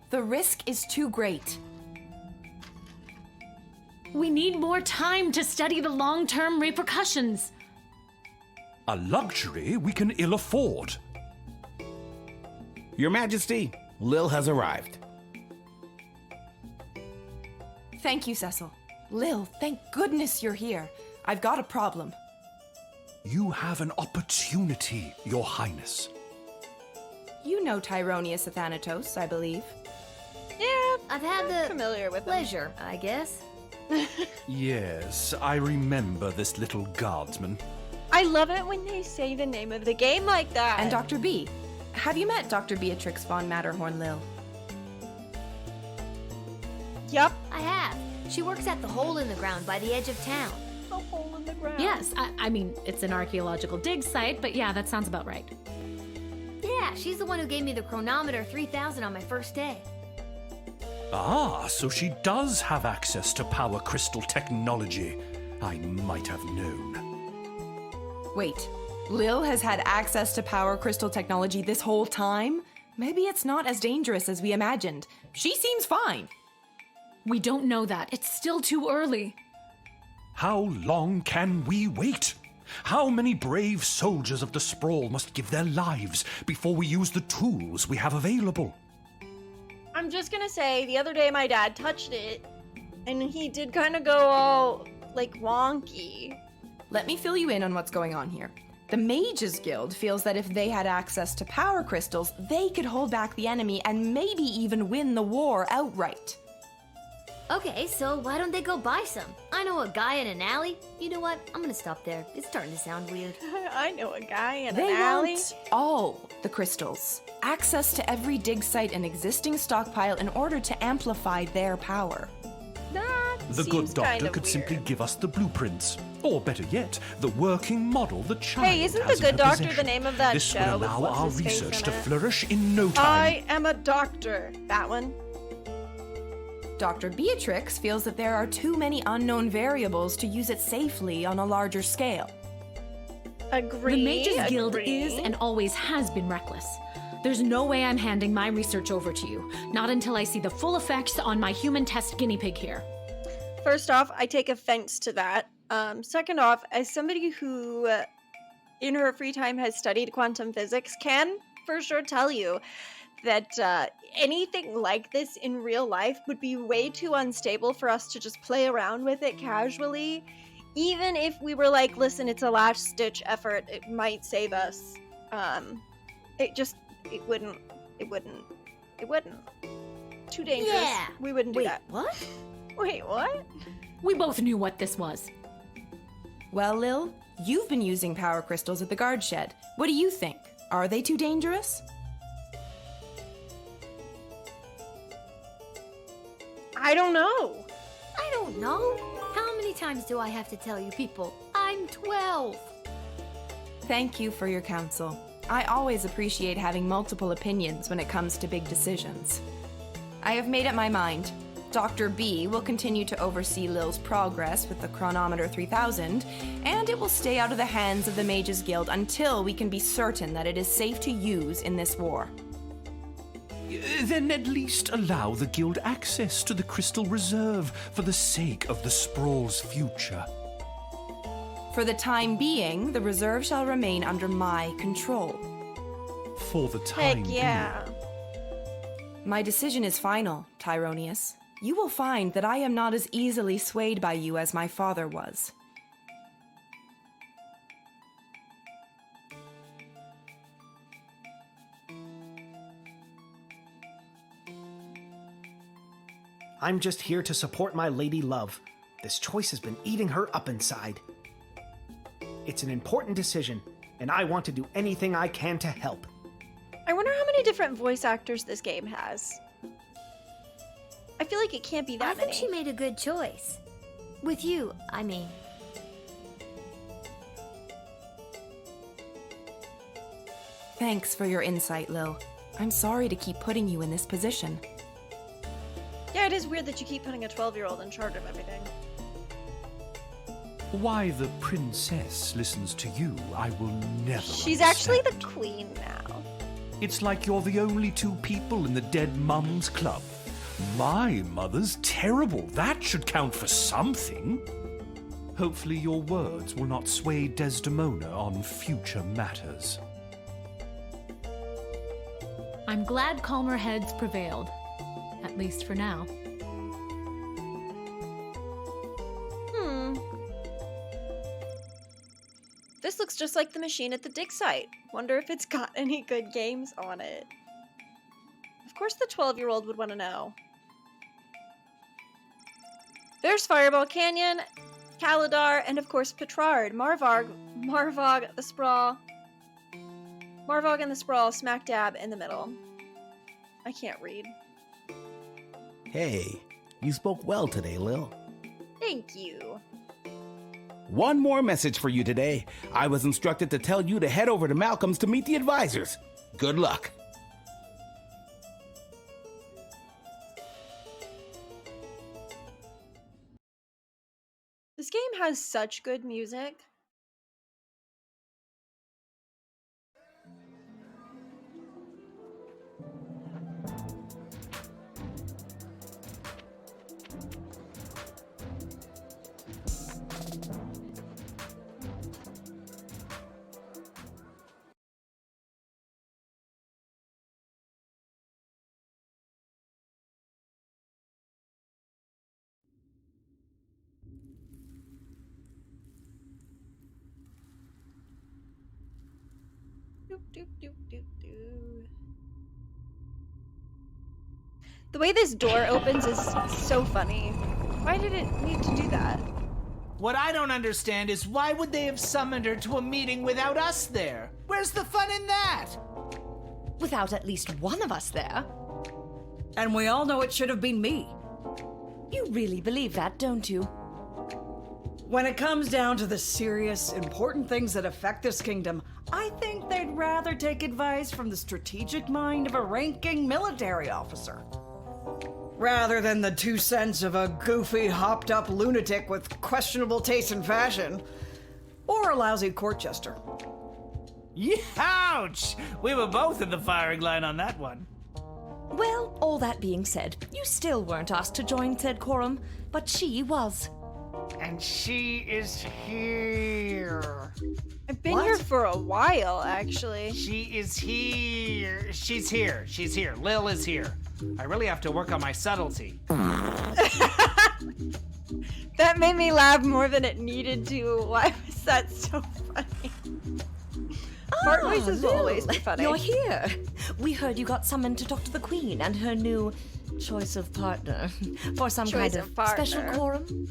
The risk is too great. We need more time to study the long-term repercussions. A luxury we can ill afford. Your Majesty, Lil has arrived. Thank you, Cecil. Lil, thank goodness you're here. I've got a problem. You have an opportunity, Your Highness. You know Tyronius Athanatos, I believe. Yeah, I've had the familiar with them. pleasure, I guess. Yes, I remember this little guardsman. I love it when they say the name of the game like that. And Dr. B. Have you met Dr. Beatrix von Matterhorn, Lil? Yup. I have. She works at the hole in the ground by the edge of town. The hole in the ground. Yes, I mean, it's an archaeological dig site, but yeah, that sounds about right. Yeah, she's the one who gave me the chronometer 3000 on my first day. Ah, so she does have access to power crystal technology. I might have known. Wait, Lil has had access to power crystal technology this whole time? Maybe it's not as dangerous as we imagined. She seems fine. We don't know that. It's still too early. How long can we wait? How many brave soldiers of the Sprawl must give their lives before we use the tools we have available? I'm just gonna say, the other day my dad touched it, and he did kind of go all, like, wonky. Let me fill you in on what's going on here. The Mages Guild feels that if they had access to power crystals, they could hold back the enemy and maybe even win the war outright. Okay, so why don't they go buy some? I know a guy in an alley. You know what? I'm gonna stop there. It's starting to sound weird. I know a guy in They an alley. want all the crystals. Access to every dig site and existing stockpile in order to amplify their power. That The seems good doctor kind of could weird. simply give us the blueprints. Or better yet, the working model the child Hey, isn't has The Good in her Doctor the possession. name of that this show would with allow what's our his face research in to it? flourish in no time. I am a doctor. That one. Dr. Beatrix feels that there are too many unknown variables to use it safely on a larger scale. Agree. The Mages Guild agree. is and always has been reckless. There's no way I'm handing my research over to you. Not until I see the full effects on my human test guinea pig here. First off, I take offense to that. Second off, as somebody who, in her free time, has studied quantum physics, can for sure tell you that anything like this in real life would be way too unstable for us to just play around with it casually. Even if we were like, listen, it's a last-ditch effort, it might save us. It wouldn't. Too dangerous. Yeah. We wouldn't do Wait, that. what? Wait, what? We both knew what this was. Well, Lil, you've been using power crystals at the guard shed. What do you think? Are they too dangerous? I don't know. I don't know. How many times do I have to tell you people? I'm 12. Thank you for your counsel. I always appreciate having multiple opinions when it comes to big decisions. I have made up my mind. Dr. B will continue to oversee Lil's progress with the Chronometer 3000, and it will stay out of the hands of the Mages Guild until we can be certain that it is safe to use in this war. Then at least allow the guild access to the Crystal Reserve for the sake of the Sprawl's future. For the time being, the reserve shall remain under my control. For the time Heck yeah. My decision is final, Tyronius. You will find that I am not as easily swayed by you as my father was. I'm just here to support my lady love. This choice has been eating her up inside. It's an important decision, and I want to do anything I can to help. I wonder how many different voice actors this game has. I feel like it can't be that I think many. she made a good choice. With you, I mean. Thanks for your insight, Lil. I'm sorry to keep putting you in this position. Yeah, it is weird that you keep putting a 12-year-old in charge of everything. Why the princess listens to you, I will never She's actually the understand. queen now. It's like you're the only two people in the Dead Mums Club. My mother's terrible. That should count for something. Hopefully your words will not sway Desdemona on future matters. I'm glad calmer heads prevailed. At least for now. This looks just like the machine at the dig site. Wonder if it's got any good games on it. Of course the 12-year-old would want to know. There's Fireball Canyon, Kaladar, and of course Petrard. Marvog the Sprawl. Marvog and the Sprawl smack dab in the middle. I can't read. Hey, you spoke well today, Lil. Thank you. One more message for you today. I was instructed to tell you to head over to Malcolm's to meet the advisors. Good luck. This game has such good music. Doop, doop, doop, doop, doop. The way this door opens is so funny. Why did it need to do that? What I don't understand is why would they have summoned her to a meeting without us there? Where's the fun in that? Without at least one of us there. And we all know it should have been me. You really believe that, don't you? When it comes down to the serious, important things that affect this kingdom, I think they'd rather take advice from the strategic mind of a ranking military officer. Rather than the 2 cents of a goofy, hopped-up lunatic with questionable taste in fashion. Or a lousy court jester. Ouch! We were both in the firing line on that one. Well, all that being said, you still weren't asked to join said quorum, but she was. And she is here. I've been here for a while, actually. She is here. She's here. She's here. Lil is here. I really have to work on my subtlety. That made me laugh more than it needed to. Why was that so funny? Fart noises will always be funny. You're here. We heard you got summoned to talk to the Queen and her new choice of partner for some Choice kind of of partner. special quorum.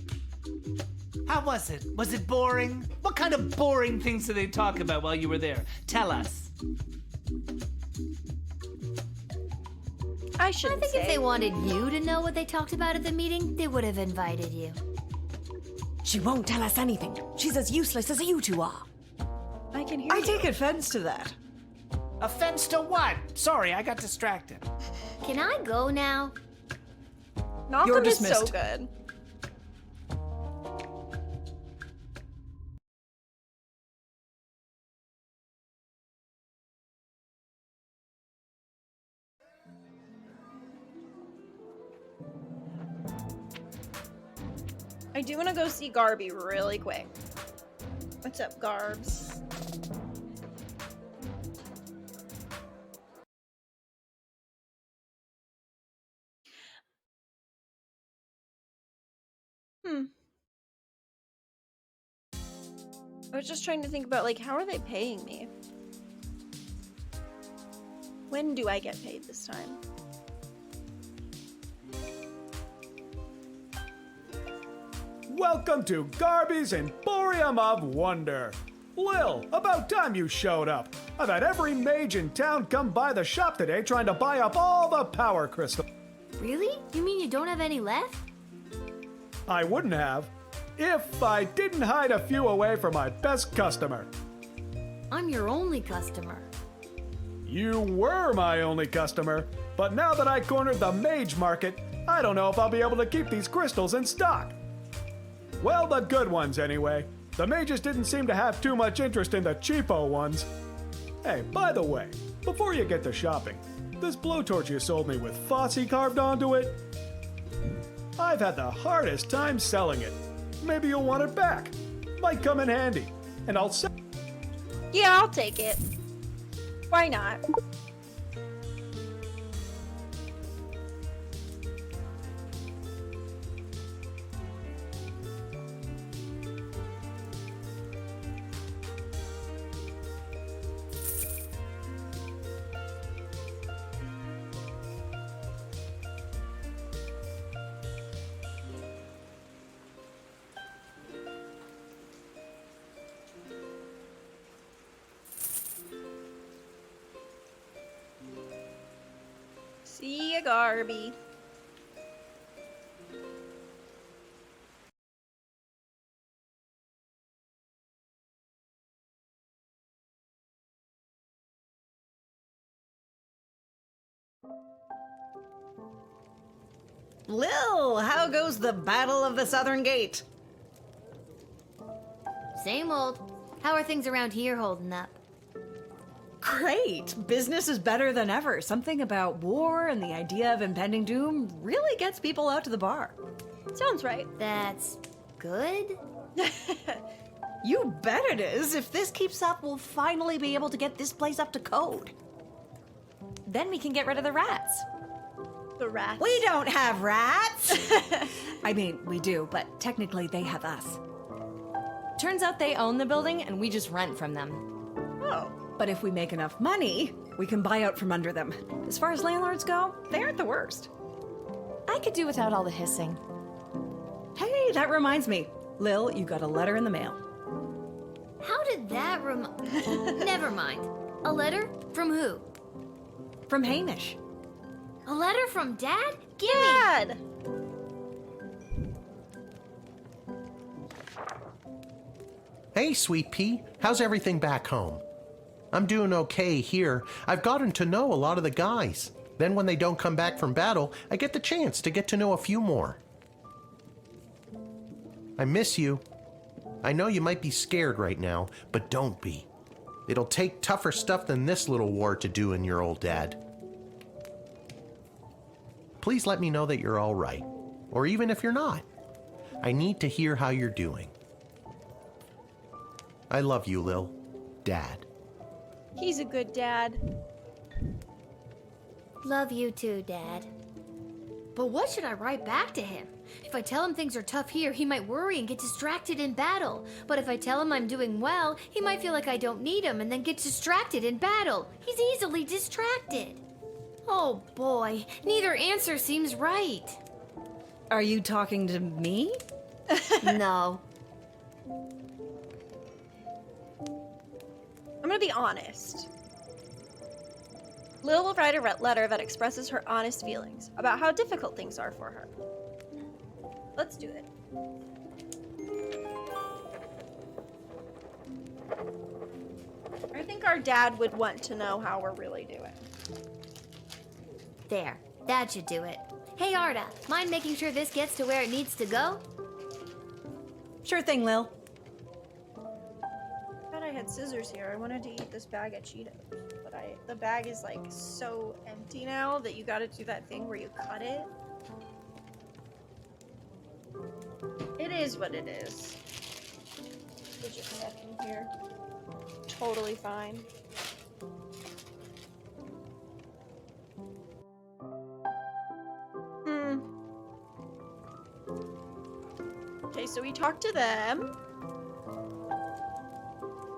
How was it? Was it boring? What kind of boring things did they talk about while you were there? Tell us. I shouldn't think say. if they wanted you to know what they talked about at the meeting, they would have invited you. She won't tell us anything. She's as useless as you two are. I can hear I you. take offense to that. Offense to what? Sorry, I got distracted. Can I go now? Malcolm You're is so dismissed. good. I do want to go see Garby really quick. What's up, Garbs? I was just trying to think about, like, how are they paying me? When do I get paid this time? Welcome to Garby's Emporium of Wonder. Lil, about time you showed up. I've had every mage in town come by the shop today trying to buy up all the power crystals. Really? You mean you don't have any left? I wouldn't have if I didn't hide a few away for my best customer. I'm your only customer. You were my only customer, but now that I cornered the mage market, I don't know if I'll be able to keep these crystals in stock. Well, the good ones anyway. The mages didn't seem to have too much interest in the cheapo ones. Hey, by the way, before you get to shopping, this blowtorch you sold me with Fosse carved onto it, I've had the hardest time selling it. Maybe you'll want it back. Might come in handy. And I'll sell. Yeah, I'll take it. Why not? See ya, Garby. Lil, how goes the Battle of the Southern Gate? Same old. How are things around here holding up? Great. Business is better than ever. Something about war and the idea of impending doom really gets people out to the bar. Sounds right. That's good? You bet it is. If this keeps up, we'll finally be able to get this place up to code. Then we can get rid of the rats. The rats. We don't have rats! I mean, we do, but technically they have us. Turns out they own the building and we just rent from them. Oh. But if we make enough money, we can buy out from under them. As far as landlords go, they aren't the worst. I could do without all the hissing. Hey, that reminds me. Lil, you got a letter in the mail. How did that Never mind. A letter? From who? From Hamish. A letter from Dad? Gimme! Dad! Hey, Sweet Pea, how's everything back home? I'm doing okay here. I've gotten to know a lot of the guys. Then when they don't come back from battle, I get the chance to get to know a few more. I miss you. I know you might be scared right now, but don't be. It'll take tougher stuff than this little war to do in your old dad. Please let me know that you're all right, or even if you're not. I need to hear how you're doing. I love you, Lil. Dad. He's a good dad. Love you too, Dad. But what should I write back to him? If I tell him things are tough here, he might worry and get distracted in battle. But if I tell him I'm doing well, he might feel like I don't need him and then get distracted in battle. He's easily distracted. Oh boy, neither answer seems right. Are you talking to me? No. I'm gonna be honest. Lil will write a letter that expresses her honest feelings about how difficult things are for her. Let's do it. I think our dad would want to know how we're really doing. There, that should do it. Hey Arda, mind making sure this gets to where it needs to go? Sure thing, Lil. I thought I had scissors here. I wanted to eat this bag of Cheetos, but the bag is like so empty now that you gotta do that thing where you cut it. It is what it is. We'll just set in here. Totally fine. Okay, so we talked to them.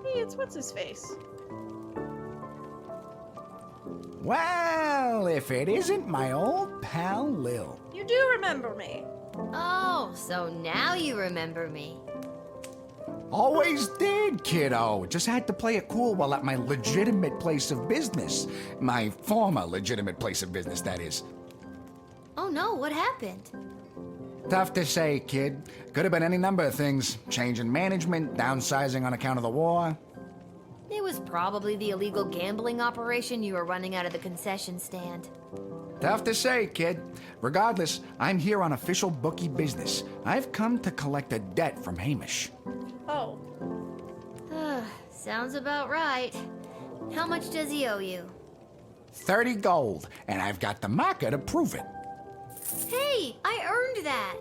Hey, it's what's his face? Well, if it isn't my old pal Lil. You do remember me. Oh, so now you remember me. Always did, kiddo. Just had to play it cool while at my legitimate place of business. My former legitimate place of business, that is. Oh no, what happened? Tough to say, kid. Could have been any number of things. Change in management, downsizing on account of the war. It was probably the illegal gambling operation you were running out of the concession stand. Tough to say, kid. Regardless, I'm here on official bookie business. I've come to collect a debt from Hamish. Oh. Sounds about right. How much does he owe you? 30 gold, and I've got the marker to prove it. Hey, I earned that.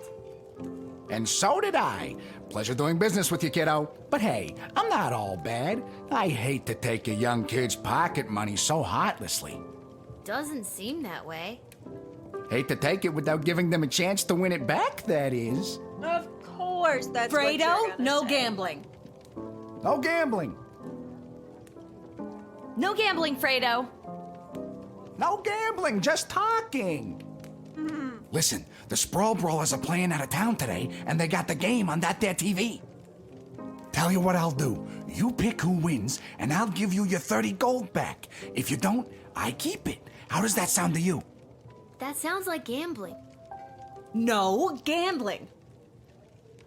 And so did I. Pleasure doing business with you, kiddo. But hey, I'm not all bad. I hate to take a young kid's pocket money so heartlessly. Doesn't seem that way. Hate to take it without giving them a chance to win it back, that is. Of course, that's what you're Fredo, gonna no say. gambling. No gambling. No gambling, Fredo. No gambling, just talking. Listen, the Sprawl Brawlers are playing out of town today, and they got the game on that there TV. Tell you what I'll do. You pick who wins, and I'll give you your 30 gold back. If you don't, I keep it. How does that sound to you? That sounds like gambling. No gambling.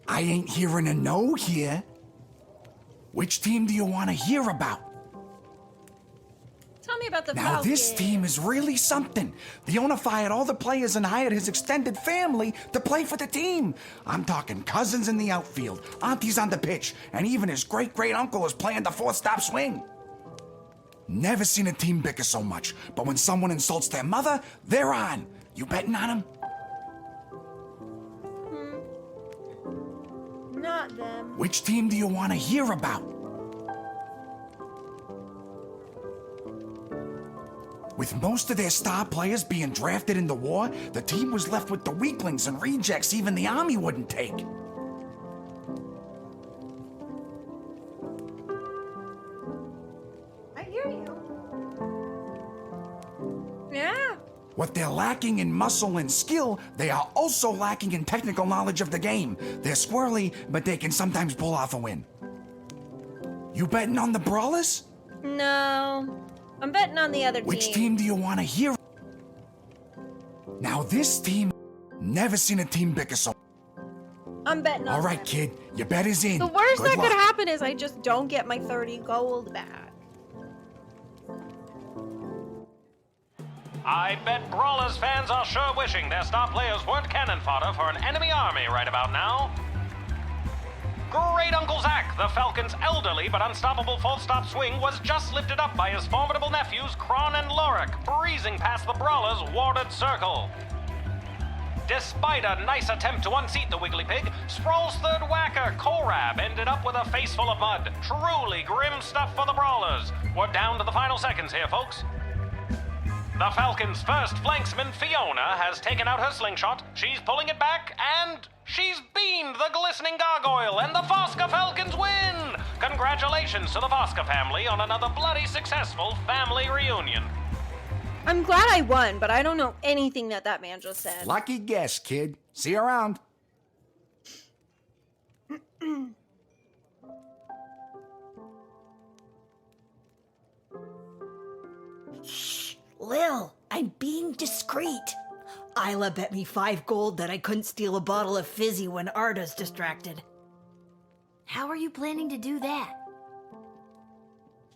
I ain't hearing a no here. Which team do you want to hear about? Tell me about the Now, this Falcons. team is really something. The owner fired all the players and hired his extended family to play for the team. I'm talking cousins in the outfield, aunties on the pitch, and even his great-great-uncle is playing the fourth-stop swing. Never seen a team bicker so much, but when someone insults their mother, they're on. You betting on them? Not them. Which team do you want to hear about? With most of their star players being drafted in the war, the team was left with the weaklings and rejects even the army wouldn't take. I hear you. Yeah. What they're lacking in muscle and skill, they are also lacking in technical knowledge of the game. They're squirrely, but they can sometimes pull off a win. You betting on the Brawlers? No. I'm betting on the other team. Which team do you want to hear? Now this team, never seen a team bicker so. I'm betting on All right, them. kid, your bet is in. The worst Good that luck. could happen is I just don't get my 30 gold back. I bet Brawlers fans are sure wishing their star players weren't cannon fodder for an enemy army right about now. Great Uncle Zach, the Falcon's elderly but unstoppable full-stop swing, was just lifted up by his formidable nephews Kron and Lorik, breezing past the Brawlers' warded circle. Despite a nice attempt to unseat the Wiggly Pig, Sprawl's third whacker, Korab, ended up with a face full of mud. Truly grim stuff for the Brawlers. We're down to the final seconds here, folks. The Falcons' first flanksman, Fiona, has taken out her slingshot, she's pulling it back, and she's beamed the glistening gargoyle, and the Fosca Falcons win! Congratulations to the Fosca family on another bloody successful family reunion. I'm glad I won, but I don't know anything that man just said. Lucky guess, kid. See you around. Shh, Lil, I'm being discreet. Isla bet me 5 gold that I couldn't steal a bottle of fizzy when Arda's distracted. How are you planning to do that?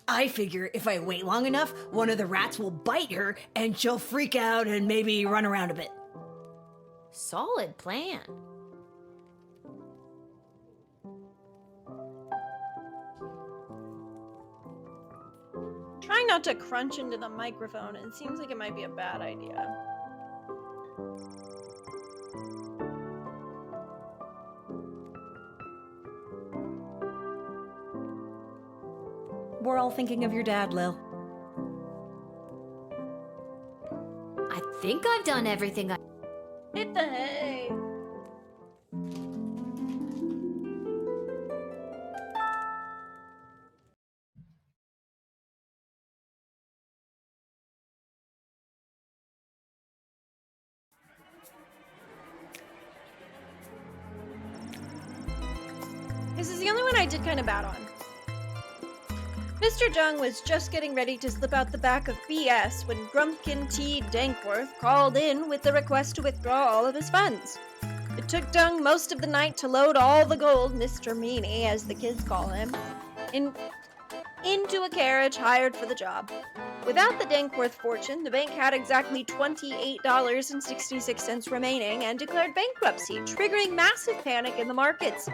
I figure if I wait long enough, one of the rats will bite her and she'll freak out and maybe run around a bit. Solid plan. Trying not to crunch into the microphone, it seems like it might be a bad idea. We're all thinking of your dad, Lil. I think I've done everything I... Hit the hay! This is the only one I did kind of bad on. Mr. Jung was just getting ready to slip out the back of BS when Grumpkin T. Dankworth called in with the request to withdraw all of his funds. It took Jung most of the night to load all the gold, Mr. Meanie, as the kids call him, into a carriage hired for the job. Without the Dankworth fortune, the bank had exactly $28.66 remaining and declared bankruptcy, triggering massive panic in the markets.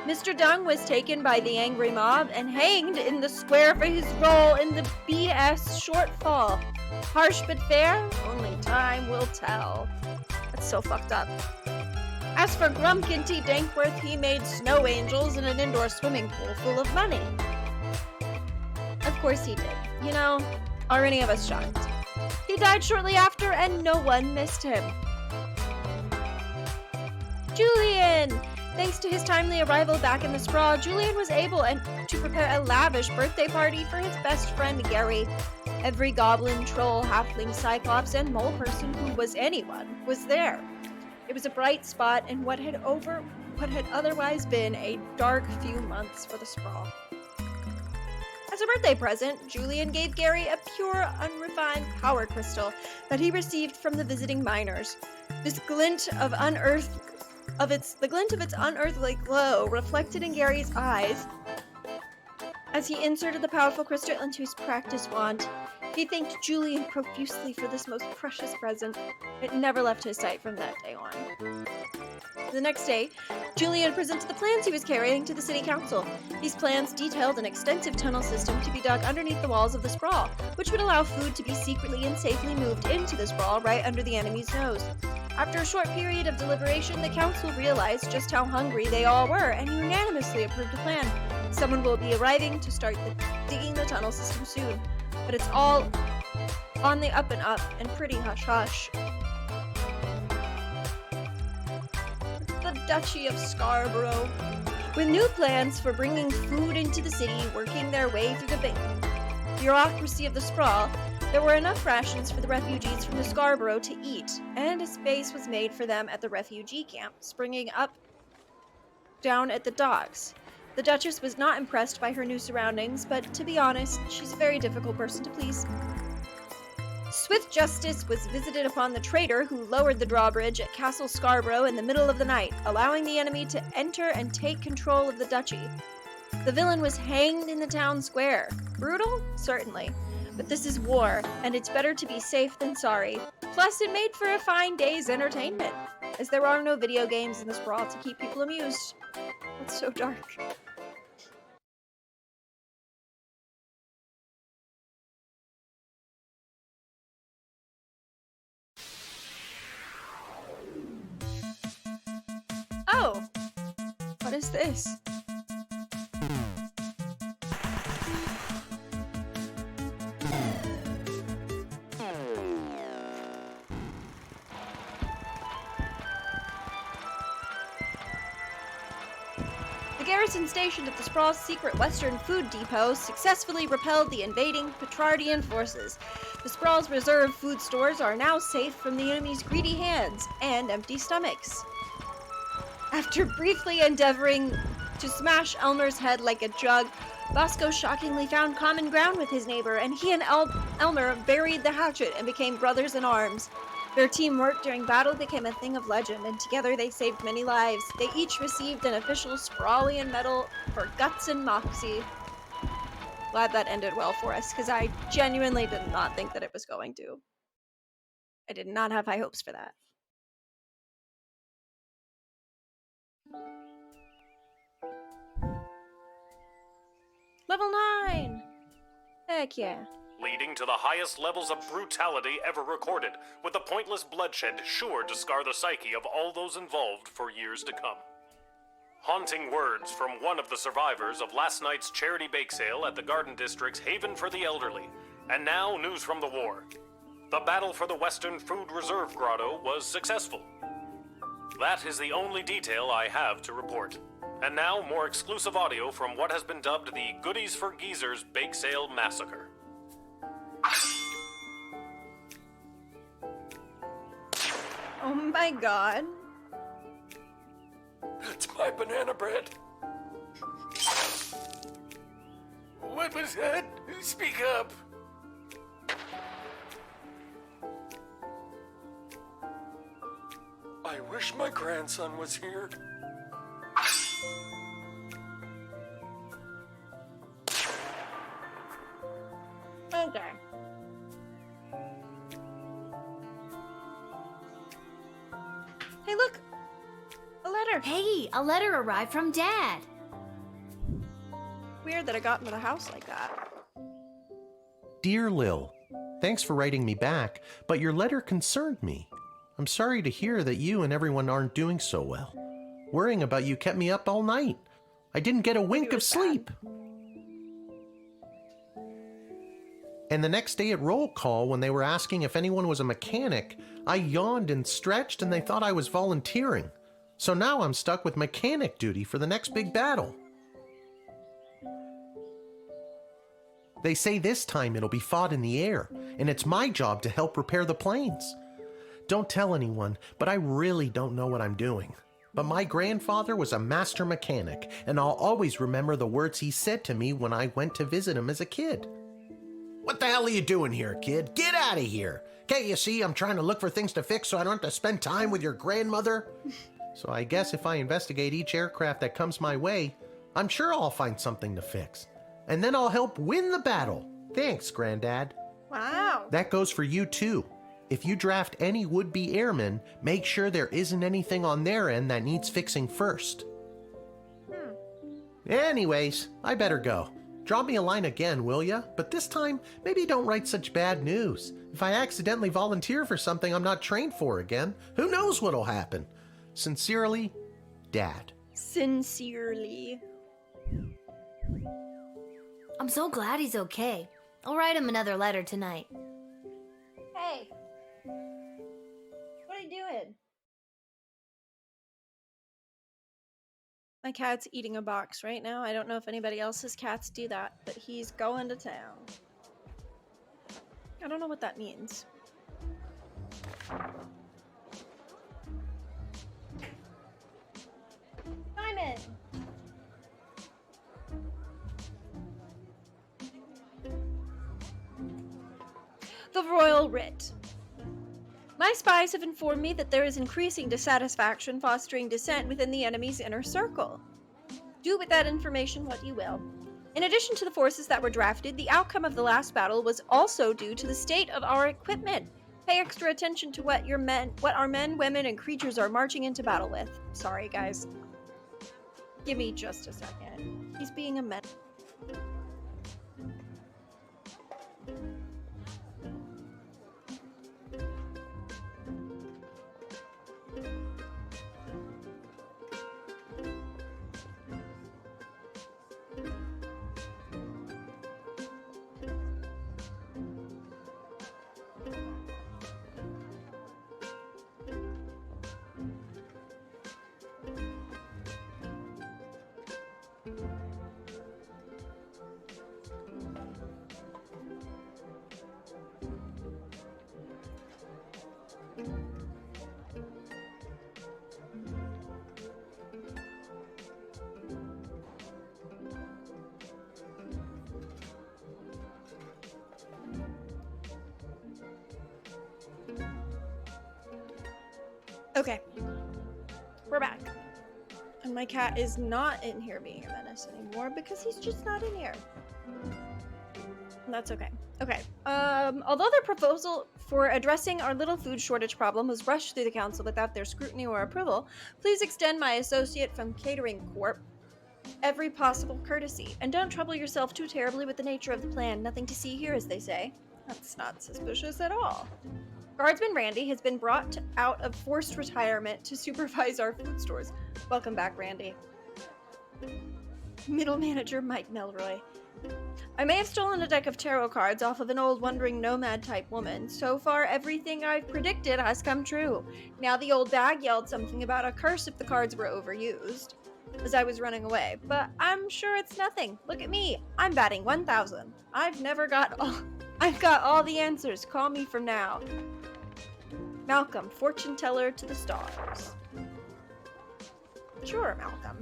Mr. Dung was taken by the angry mob and hanged in the square for his role in the BS shortfall. Harsh but fair? Only time will tell. That's so fucked up. As for Grumpkin T. Dankworth, he made snow angels in an indoor swimming pool full of money. Of course he did. You know, are any of us shocked? He died shortly after and no one missed him. Julian! Thanks to his timely arrival back in the sprawl, Julian was able to prepare a lavish birthday party for his best friend Gary. Every goblin, troll, halfling, cyclops, and mole person who was anyone was there. It was a bright spot in what had otherwise been a dark few months for the sprawl. As a birthday present, Julian gave Gary a pure, unrefined power crystal that he received from the visiting miners. This glint of the glint of its unearthly glow reflected in Gary's eyes as he inserted the powerful crystal into his practice wand. He thanked Julian profusely for this most precious present. It never left his sight from that day on. The next day, Julian presented the plans he was carrying to the city council. These plans detailed an extensive tunnel system to be dug underneath the walls of the sprawl, which would allow food to be secretly and safely moved into the sprawl right under the enemy's nose. After a short period of deliberation, the council realized just how hungry they all were and unanimously approved a plan. Someone will be arriving to start digging the tunnel system soon, but it's all on the up and up and pretty hush-hush. The Duchy of Scarborough, with new plans for bringing food into the city working their way through the bureaucracy of the sprawl, there were enough rations for the refugees from the Scarborough to eat, and a space was made for them at the refugee camp, springing up down at the docks. The Duchess was not impressed by her new surroundings, but to be honest, she's a very difficult person to please. Swift justice was visited upon the traitor who lowered the drawbridge at Castle Scarborough in the middle of the night, allowing the enemy to enter and take control of the duchy. The villain was hanged in the town square. Brutal? Certainly. But this is war, and it's better to be safe than sorry. Plus, it made for a fine day's entertainment, as there are no video games in the sprawl to keep people amused. It's so dark. Oh! What is this? garrison stationed at the Sprawl's secret Western Food Depot successfully repelled the invading Petrardian forces. The Sprawl's reserve food stores are now safe from the enemy's greedy hands and empty stomachs. After briefly endeavoring to smash Elmer's head like a jug, Bosco shockingly found common ground with his neighbor, and he and Elmer buried the hatchet and became brothers in arms. Their teamwork during battle became a thing of legend, and together they saved many lives. They each received an official Sprawlian medal for guts and moxie. Glad that ended well for us, because I genuinely did not think that it was going to. I did not have high hopes for that. Level 9! Heck yeah. Leading to the highest levels of brutality ever recorded, with the pointless bloodshed sure to scar the psyche of all those involved for years to come. Haunting words from one of the survivors of last night's charity bake sale at the Garden District's Haven for the Elderly. And now, news from the war. The battle for the Western Food Reserve Grotto was successful. That is the only detail I have to report. And now, more exclusive audio from what has been dubbed the Goodies for Geezers Bake Sale Massacre. Oh my god. It's my banana bread. What was that? Speak up. I wish my grandson was here. Okay. Hey, look! A letter! Hey, a letter arrived from Dad. Weird that I got into the house like that. Dear Lil, thanks for writing me back, but your letter concerned me. I'm sorry to hear that you and everyone aren't doing so well. Worrying about you kept me up all night. I didn't get a wink of sleep. And the next day at roll call, when they were asking if anyone was a mechanic, I yawned and stretched and they thought I was volunteering. So now I'm stuck with mechanic duty for the next big battle. They say this time it'll be fought in the air, and it's my job to help repair the planes. Don't tell anyone, but I really don't know what I'm doing. But my grandfather was a master mechanic, and I'll always remember the words he said to me when I went to visit him as a kid. What the hell are you doing here, kid? Get out of here! Can't you see I'm trying to look for things to fix so I don't have to spend time with your grandmother? So I guess if I investigate each aircraft that comes my way, I'm sure I'll find something to fix. And then I'll help win the battle. Thanks, Granddad. Wow. That goes for you too. If you draft any would-be airmen, make sure there isn't anything on their end that needs fixing first. Anyways, I better go. Drop me a line again, will ya? But this time, maybe don't write such bad news. If I accidentally volunteer for something I'm not trained for again, who knows what'll happen? Sincerely, Dad. Sincerely. I'm so glad he's okay. I'll write him another letter tonight. Hey. What are you doing? My cat's eating a box right now. I don't know if anybody else's cats do that, but he's going to town. I don't know what that means. Simon! The Royal Writ. My spies have informed me that there is increasing dissatisfaction fostering dissent within the enemy's inner circle. Do with that information what you will. In addition to the forces that were drafted, the outcome of the last battle was also due to the state of our equipment. Pay extra attention to what our men, women, and creatures are marching into battle with. Sorry, guys. Give me just a second. He's being a men. Okay. We're back. And my cat is not in here being a menace anymore because he's just not in here. And that's okay. Okay. Although their proposal for addressing our little food shortage problem was rushed through the council without their scrutiny or approval, please extend my associate from Catering Corp every possible courtesy. And don't trouble yourself too terribly with the nature of the plan. Nothing to see here, as they say. That's not suspicious at all. Guardsman Randy has been brought out of forced retirement to supervise our food stores. Welcome back, Randy. Middle manager Mike Melroy. I may have stolen a deck of tarot cards off of an old wandering nomad type woman. So far, everything I've predicted has come true. Now the old bag yelled something about a curse if the cards were overused as I was running away, but I'm sure it's nothing. Look at me. I'm batting 1,000. I've got all the answers. Call me from now. Malcolm, fortune teller to the stars. Sure, Malcolm.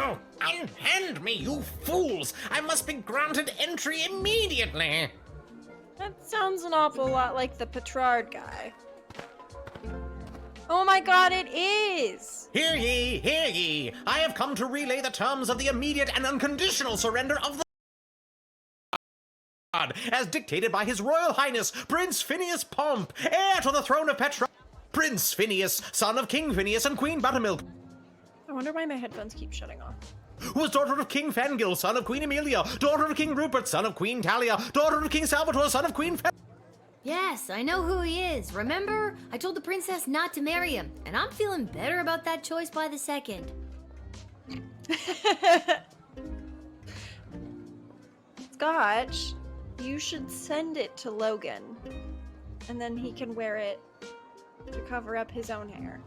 Oh, unhand me, you fools! I must be granted entry immediately! That sounds an awful lot like the Petrard guy. Oh my god, it is! Hear ye, hear ye! I have come to relay the terms of the immediate and unconditional surrender of the as dictated by His Royal Highness Prince Phineas Pomp, heir to the throne of Petra. Prince Phineas, son of King Phineas and Queen Buttermilk. I wonder why my headphones keep shutting off. Was daughter of King Fangil, son of Queen Amelia, daughter of King Rupert, son of Queen Talia, daughter of King Salvatore, son of Queen Yes, I know who he is. Remember? I told the princess not to marry him, and I'm feeling better about that choice by the second. Scotch, you should send it to Logan, and then he can wear it to cover up his own hair.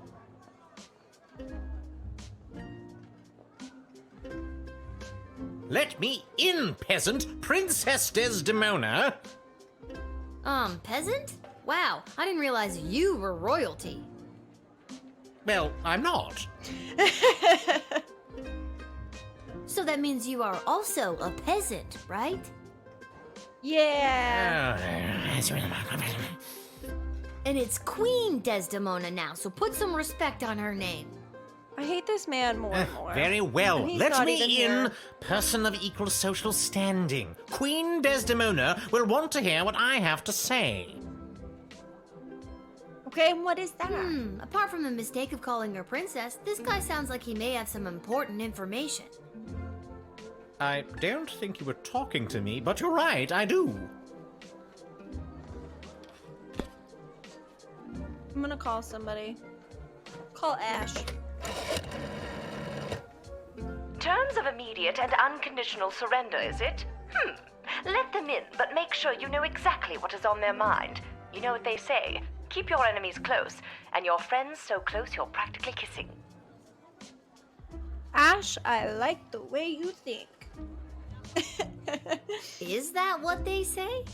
Let me in, peasant! Princess Desdemona! Peasant? Wow, I didn't realize you were royalty. Well, I'm not. So that means you are also a peasant, right? Yeah! And it's Queen Desdemona now, so put some respect on her name. I hate this man more and more. Very well. And he's Let not me even in, here. person of equal social standing. Queen Desdemona will want to hear what I have to say. Okay, and what is that? Apart from the mistake of calling her princess, this guy sounds like he may have some important information. I don't think you were talking to me, but you're right, I do. I'm gonna call somebody. Call Ash. Terms of immediate and unconditional surrender, is it? Let them in, but make sure you know exactly what is on their mind. You know what they say, keep your enemies close, and your friends so close you're practically kissing. Ash, I like the way you think. Is that what they say?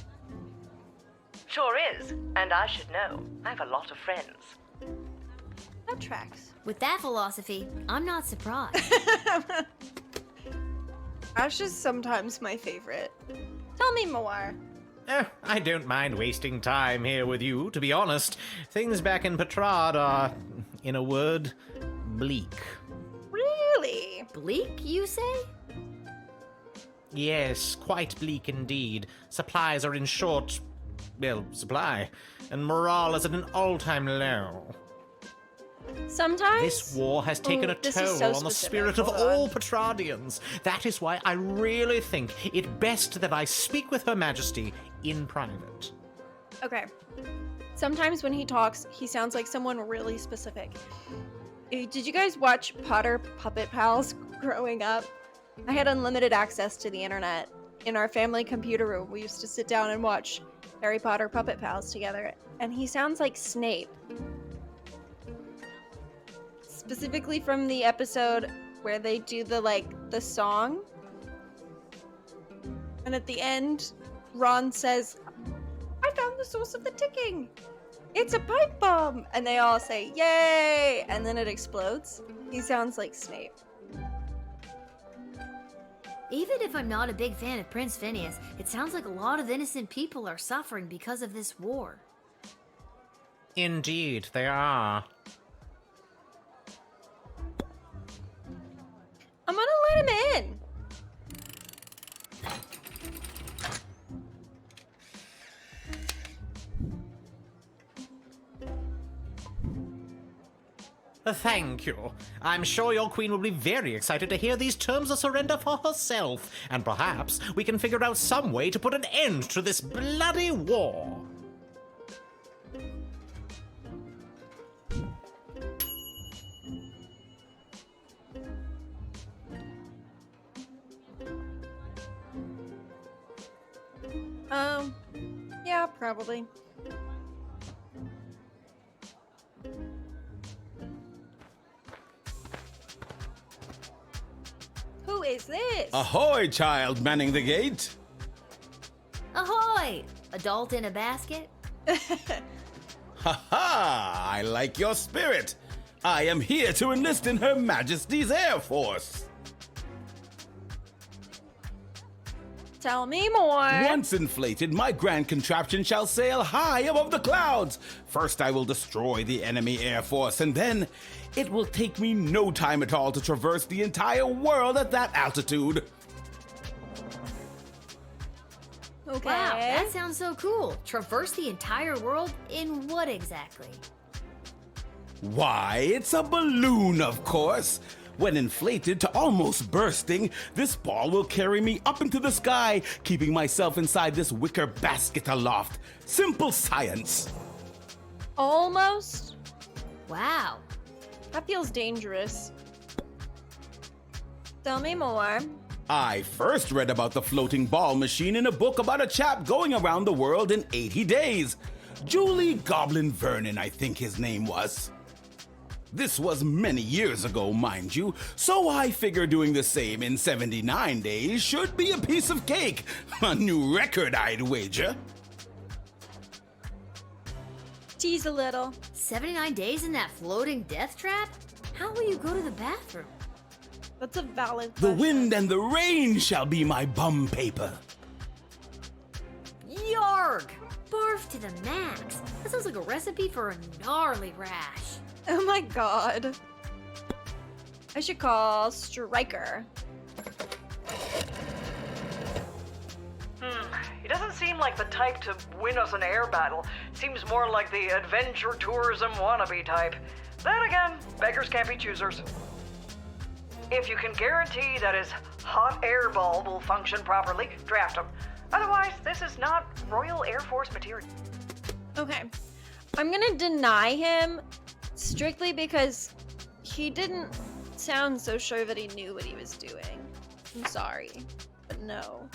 Sure is, and I should know. I have a lot of friends. That tracks. With that philosophy, I'm not surprised. Ash is sometimes my favorite. Tell me more. I don't mind wasting time here with you, to be honest. Things back in Petrard are, in a word, bleak. Really? Bleak, you say? Yes, quite bleak indeed. Supplies are in short, supply, and morale is at an all-time low. Sometimes? This war has taken a toll on the spirit of all Petrardians. That is why I really think it best that I speak with Her Majesty in private. Okay. Sometimes when he talks, he sounds like someone really specific. Did you guys watch Potter Puppet Pals growing up? I had unlimited access to the internet. In our family computer room, we used to sit down and watch Harry Potter Puppet Pals together, and he sounds like Snape. specifically from the episode where they do the song. And at the end, Ron says, I found the source of the ticking. It's a pipe bomb. And they all say, yay. And then it explodes. He sounds like Snape. Even if I'm not a big fan of Prince Phineas, it sounds like a lot of innocent people are suffering because of this war. Indeed, they are. I'm gonna let him in. Thank you. I'm sure your queen will be very excited to hear these terms of surrender for herself, and perhaps we can figure out some way to put an end to this bloody war. Yeah, probably. Who is this? Ahoy, child manning the gate. Ahoy! Adult in a basket? Ha ha! I like your spirit. I am here to enlist in Her Majesty's Air Force. Tell me more. Once inflated, my grand contraption shall sail high above the clouds. First, I will destroy the enemy air force, and then it will take me no time at all to traverse the entire world at that altitude. Okay. Wow, that sounds so cool. Traverse the entire world in what exactly? Why, it's a balloon, of course. When inflated to almost bursting, this ball will carry me up into the sky, keeping myself inside this wicker basket aloft. Simple science. Almost? Wow. That feels dangerous. Tell me more. I first read about the floating ball machine in a book about a chap going around the world in 80 days. Julie Goblin Vernon, I think his name was. This was many years ago, mind you, so I figure doing the same in 79 days should be a piece of cake. A new record, I'd wager. Tease a little. 79 days in that floating death trap? How will you go to the bathroom? That's a valid The question. wind and the rain shall be my bum paper. Yarg! Barf to the max. That sounds like a recipe for a gnarly rash. Oh my god. I should call Stryker. He doesn't seem like the type to win us an air battle. Seems more like the adventure tourism wannabe type. Then again, beggars can't be choosers. If you can guarantee that his hot air ball will function properly, draft him. Otherwise, this is not Royal Air Force material. Okay. I'm gonna deny him strictly because he didn't sound so sure that he knew what he was doing. I'm sorry, but no.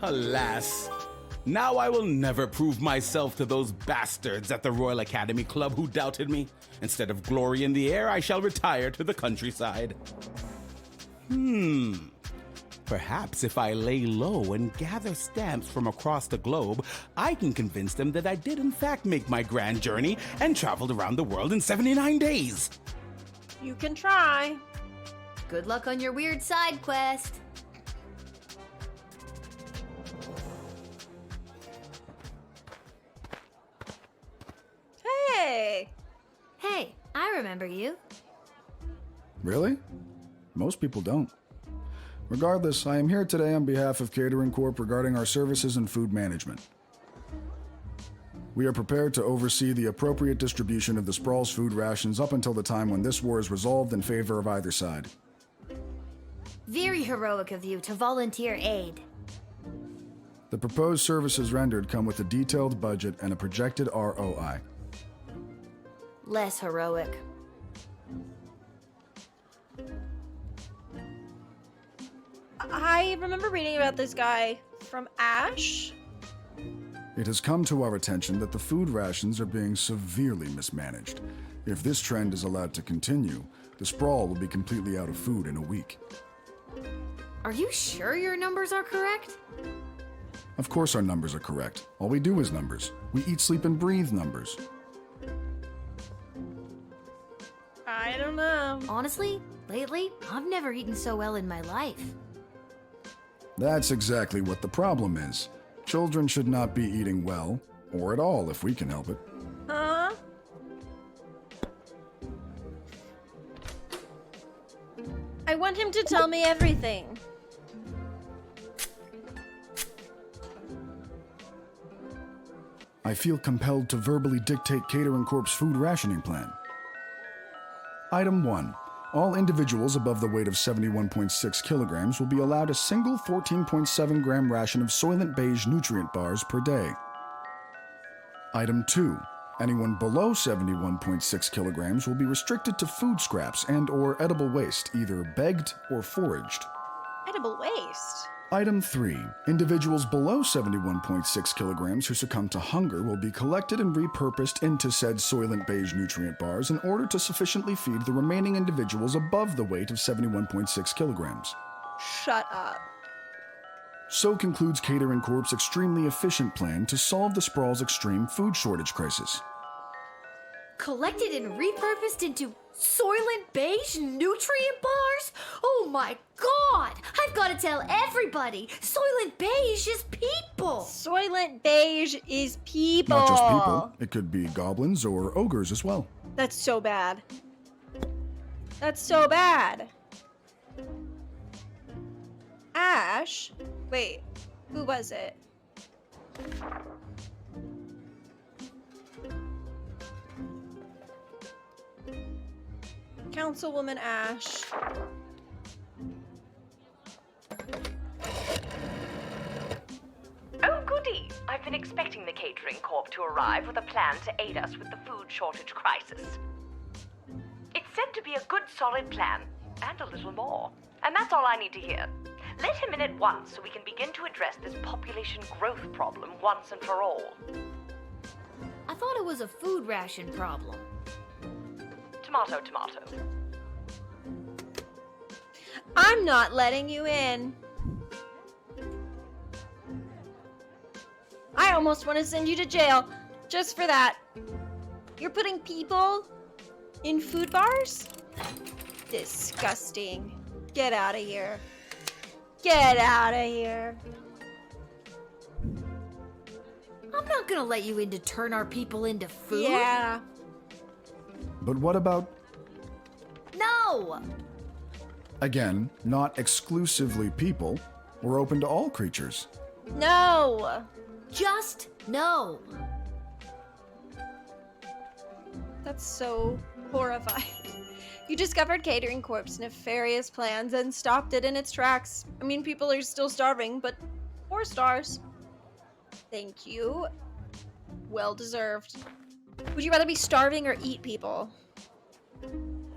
Alas, now I will never prove myself to those bastards at the Royal Academy Club who doubted me. Instead of glory in the air, I shall retire to the countryside. Perhaps if I lay low and gather stamps from across the globe, I can convince them that I did in fact make my grand journey and traveled around the world in 79 days. You can try. Good luck on your weird side quest. Hey! Hey, I remember you. Really? Most people don't. Regardless, I am here today on behalf of Catering Corp regarding our services and food management. We are prepared to oversee the appropriate distribution of the Sprawl's food rations up until the time when this war is resolved in favor of either side. Very heroic of you to volunteer aid. The proposed services rendered come with a detailed budget and a projected ROI. Less heroic. I remember reading about this guy from Ash. It has come to our attention that the food rations are being severely mismanaged. If this trend is allowed to continue, the sprawl will be completely out of food in a week. Are you sure your numbers are correct? Of course our numbers are correct. All we do is numbers. We eat, sleep, and breathe numbers. I don't know. Honestly, lately, I've never eaten so well in my life. That's exactly what the problem is. Children should not be eating well, or at all if we can help it. Huh? I want him to tell me everything. I feel compelled to verbally dictate Catering Corp's food rationing plan. Item 1. All individuals above the weight of 71.6 kilograms will be allowed a single 14.7 gram ration of Soylent Beige nutrient bars per day. Item 2. Anyone below 71.6 kilograms will be restricted to food scraps and/or edible waste, either begged or foraged. Edible waste. Item 3. Individuals below 71.6 kilograms who succumb to hunger will be collected and repurposed into said Soylent Beige nutrient bars in order to sufficiently feed the remaining individuals above the weight of 71.6 kilograms. Shut up. So concludes Catering Corp's extremely efficient plan to solve the sprawl's extreme food shortage crisis. Collected and repurposed into Soylent Beige nutrient bars? Oh my god! I've got to tell everybody! Soylent Beige is people! Soylent Beige is people! Not just people, it could be goblins or ogres as well. That's so bad. That's so bad. Ash? Wait, who was it? Councilwoman Ash. Oh, goody! I've been expecting the Catering Corp to arrive with a plan to aid us with the food shortage crisis. It's said to be a good, solid plan, and a little more. And that's all I need to hear. Let him in at once so we can begin to address this population growth problem once and for all. I thought it was a food ration problem. Tomato, tomato. I'm not letting you in. I almost want to send you to jail just for that. You're putting people in food bars? Disgusting. Get out of here. Get out of here. I'm not gonna let you in to turn our people into food. Yeah. But what about, No! again, not exclusively people? We're open to all creatures. No. Just no. That's so horrifying. You discovered Catering Corp's nefarious plans and stopped it in its tracks. I mean, people are still starving, but 4 stars. Thank you. Well deserved. Would you rather be starving or eat people?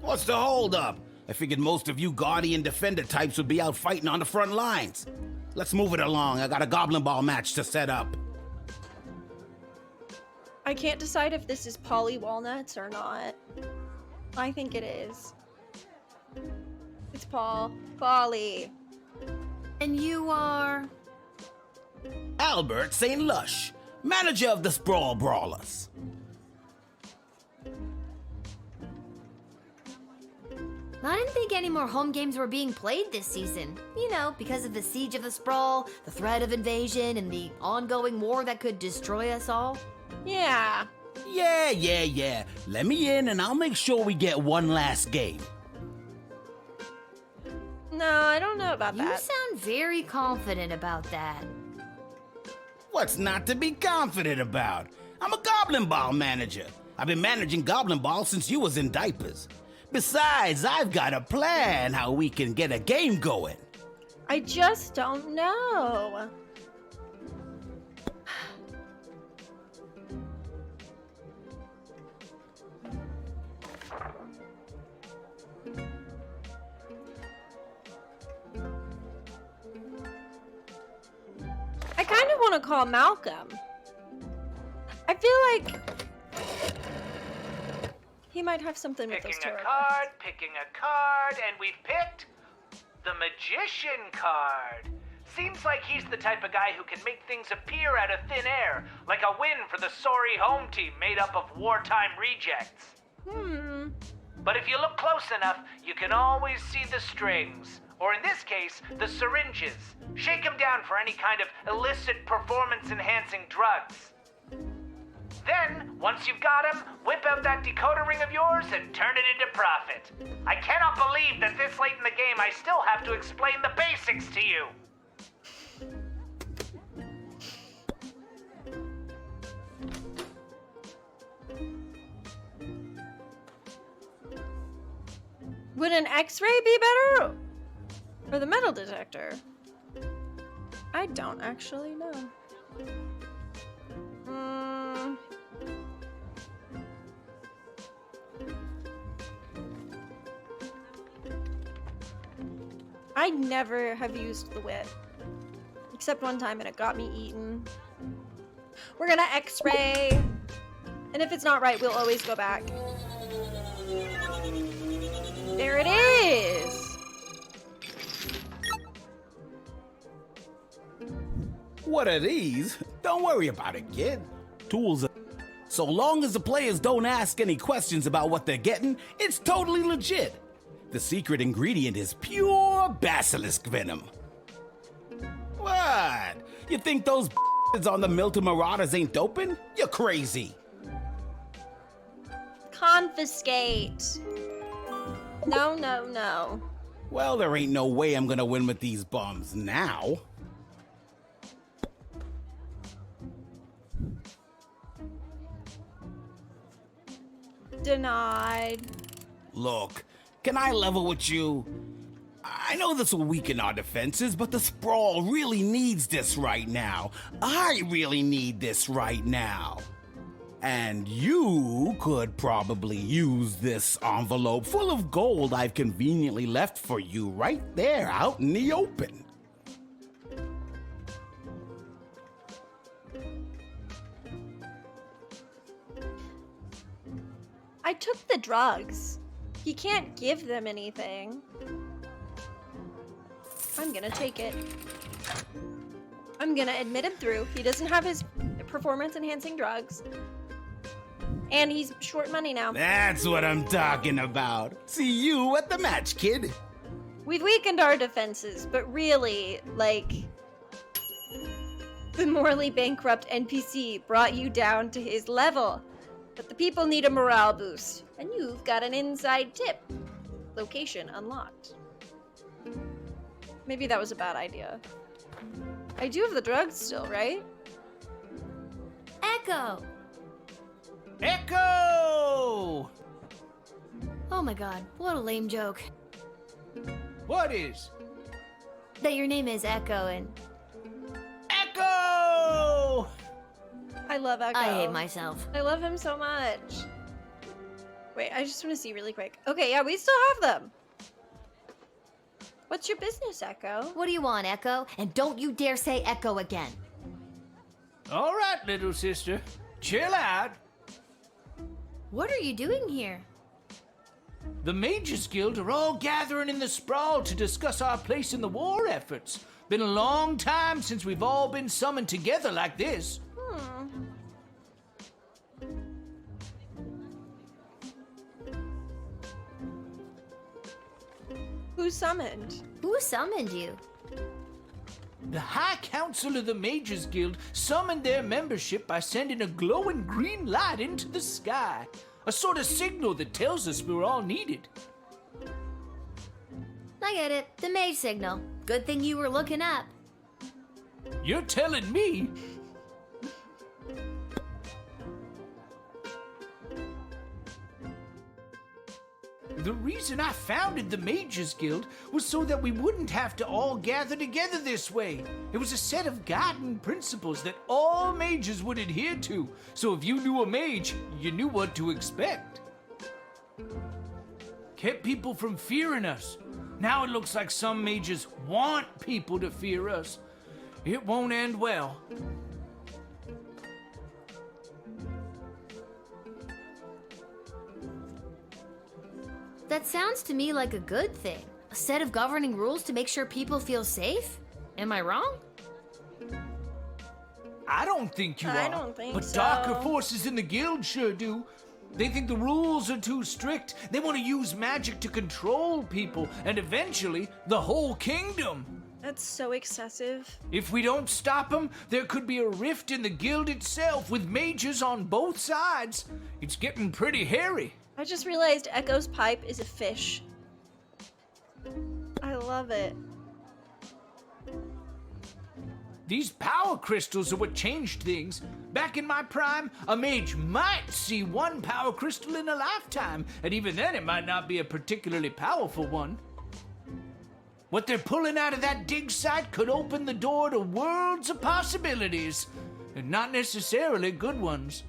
What's the holdup? I figured most of you Guardian Defender types would be out fighting on the front lines. Let's move it along. I got a Goblin Ball match to set up. I can't decide if this is Polly Walnuts or not. I think it is. It's Polly. And you are? Albert St. Lush, manager of the Sprawl Brawlers. I didn't think any more home games were being played this season. You know, because of the siege of the Sprawl, the threat of invasion, and the ongoing war that could destroy us all. Yeah. Yeah. Let me in and I'll make sure we get one last game. No, I don't know about You that. sound very confident about that. What's not to be confident about? I'm a Goblin Ball manager. I've been managing Goblin Ball since you was in diapers. Besides, I've got a plan how we can get a game going. I just don't know. I kind of want to call Malcolm. I feel like he might have something with those Picking tarot a cards. card, picking a card, and we've picked the Magician card. Seems like he's the type of guy who can make things appear out of thin air, like a win for the sorry home team made up of wartime rejects. But if you look close enough, you can always see the strings. Or in this case, the syringes. Shake him down for any kind of illicit performance-enhancing drugs. Then, once you've got him, whip out that decoder ring of yours and turn it into profit. I cannot believe that this late in the game I still have to explain the basics to you. Would an X-ray be better? Or the metal detector? I don't actually know. I never have used the wit. Except one time and it got me eaten. We're gonna X-ray. And if it's not right, we'll always go back. There it is! What are these? Don't worry about it, kid. Tools are... So long as the players don't ask any questions about what they're getting, it's totally legit. The secret ingredient is pure basilisk venom. What? You think those on the Milton Marauders ain't doping? You're crazy. Confiscate. No, no, no. Well, there ain't no way I'm gonna win with these bums now. Denied. Look, can I level with you? I know this will weaken our defenses, but the Sprawl really needs this right now. I really need this right now. And you could probably use this envelope full of gold I've conveniently left for you right there out in the open. I took the drugs. He can't give them anything. I'm gonna take it. I'm gonna admit him through. He doesn't have his performance-enhancing drugs. And he's short money now. That's what I'm talking about. See you at the match, kid. We've weakened our defenses, but really, like, the morally bankrupt NPC brought you down to his level. But the people need a morale boost, and you've got an inside tip. Location unlocked. Maybe that was a bad idea. I do have the drugs still, right? Echo! Echo! Oh my god, what a lame joke. What is? That your name is Echo and... Echo! I love Echo. I hate myself. I love him so much. Wait, I just want to see really quick. Okay, yeah, we still have them. What's your business, Echo? What do you want, Echo? And don't you dare say Echo again. All right, little sister. Chill out. What are you doing here? The Mages Guild are all gathering in the Sprawl to discuss our place in the war efforts. Been a long time since we've all been summoned together like this. Who summoned? Who summoned you? The High Council of the Mages Guild summoned their membership by sending a glowing green light into the sky. A sort of signal that tells us we're all needed. I get it. The mage signal. Good thing you were looking up. You're telling me? The reason I founded the Mages Guild was so that we wouldn't have to all gather together this way. It was a set of guiding principles that all mages would adhere to. So if you knew a mage, you knew what to expect. Kept people from fearing us. Now it looks like some mages want people to fear us. It won't end well. That sounds to me like a good thing. A set of governing rules to make sure people feel safe? Am I wrong? I don't think you are. I don't think but so. darker forces in the guild sure do. They think the rules are too strict. They want to use magic to control people and eventually the whole kingdom. That's so excessive. If we don't stop them, there could be a rift in the guild itself with mages on both sides. It's getting pretty hairy. I just realized Echo's pipe is a fish. I love it. These power crystals are what changed things. Back in my prime, a mage might see one power crystal in a lifetime, and even then it might not be a particularly powerful one. What they're pulling out of that dig site could open the door to worlds of possibilities, and not necessarily good ones.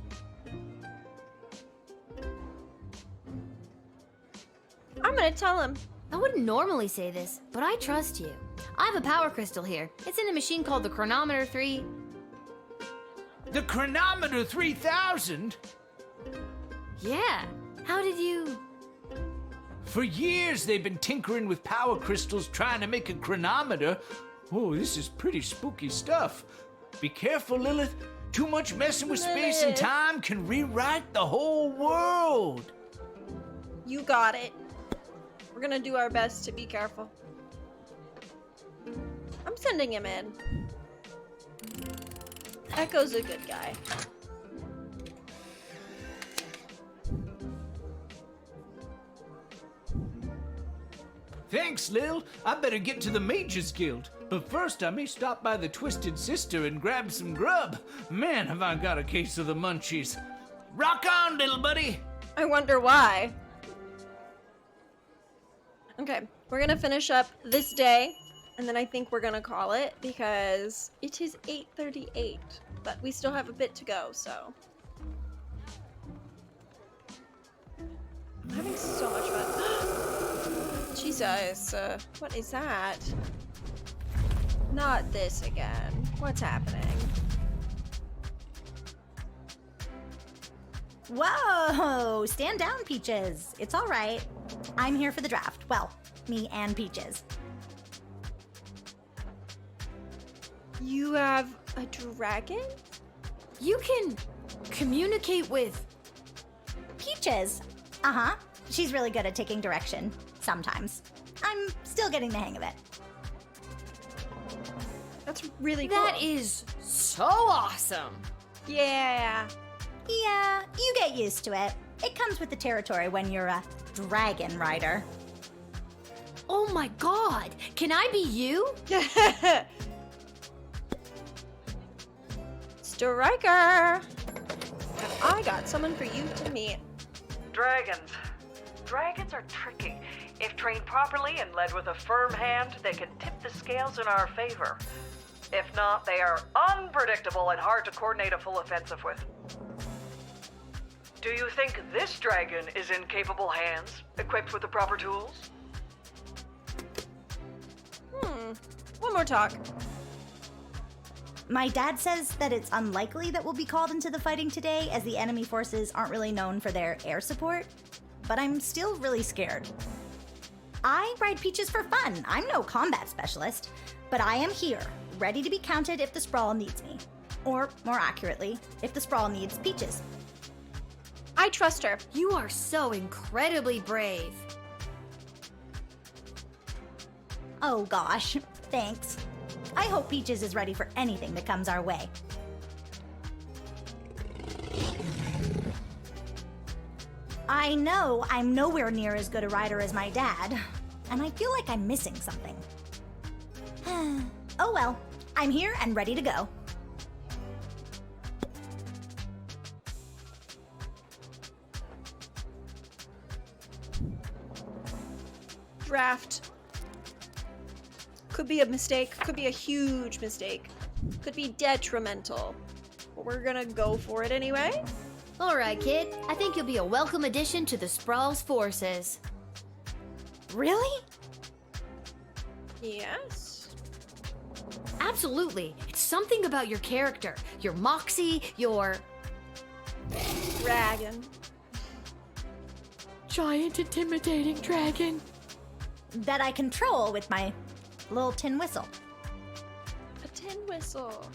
I'm gonna tell him. I wouldn't normally say this, but I trust you. I have a power crystal here. It's in a machine called the Chronometer 3. The Chronometer 3000? Yeah. How did you... For years they've been tinkering with power crystals trying to make a chronometer. Oh, this is pretty spooky stuff. Be careful, Lilith. Too much messing with space and time can rewrite the whole world. You got it. We're gonna do our best to be careful. I'm sending him in. Echo's a good guy. Thanks, Lil. I better get to the Mages Guild. But first, I may stop by the Twisted Sister and grab some grub. Man, have I got a case of the munchies. Rock on, little buddy. I wonder why. Okay, we're gonna finish up this day, and then I think we're gonna call it because it is 8:38, but we still have a bit to go, so. I'm having so much fun. Jesus, what is that? Not this again. What's happening? Whoa! Stand down, Peaches. It's all right. I'm here for the draft. Well, me and Peaches. You have a dragon? You can communicate with... Peaches. Uh-huh. She's really good at taking direction. Sometimes. I'm still getting the hang of it. That's really cool. That is so awesome. Yeah. Yeah, you get used to it. It comes with the territory when you're a dragon rider. Oh my god! Can I be you? Striker! Have I got someone for you to meet? Dragons. Dragons are tricky. If trained properly and led with a firm hand, they can tip the scales in our favor. If not, they are unpredictable and hard to coordinate a full offensive with. Do you think this dragon is in capable hands, equipped with the proper tools? One more talk. My dad says that it's unlikely that we'll be called into the fighting today, as the enemy forces aren't really known for their air support. But I'm still really scared. I ride Peaches for fun. I'm no combat specialist. But I am here, ready to be counted if the Sprawl needs me. Or, more accurately, if the Sprawl needs Peaches. I trust her. You are so incredibly brave. Oh gosh, thanks. I hope Peaches is ready for anything that comes our way. I know I'm nowhere near as good a rider as my dad, and I feel like I'm missing something. Oh well, I'm here and ready to go. Draft. Could be a mistake, could be a huge mistake, could be detrimental. But we're gonna go for it anyway. Alright, kid. I think you'll be a welcome addition to the Sprawl's forces. Really? Yes. Absolutely. It's something about your character, your moxie, your... Dragon. giant intimidating dragon. That I control with my little tin whistle. A tin whistle.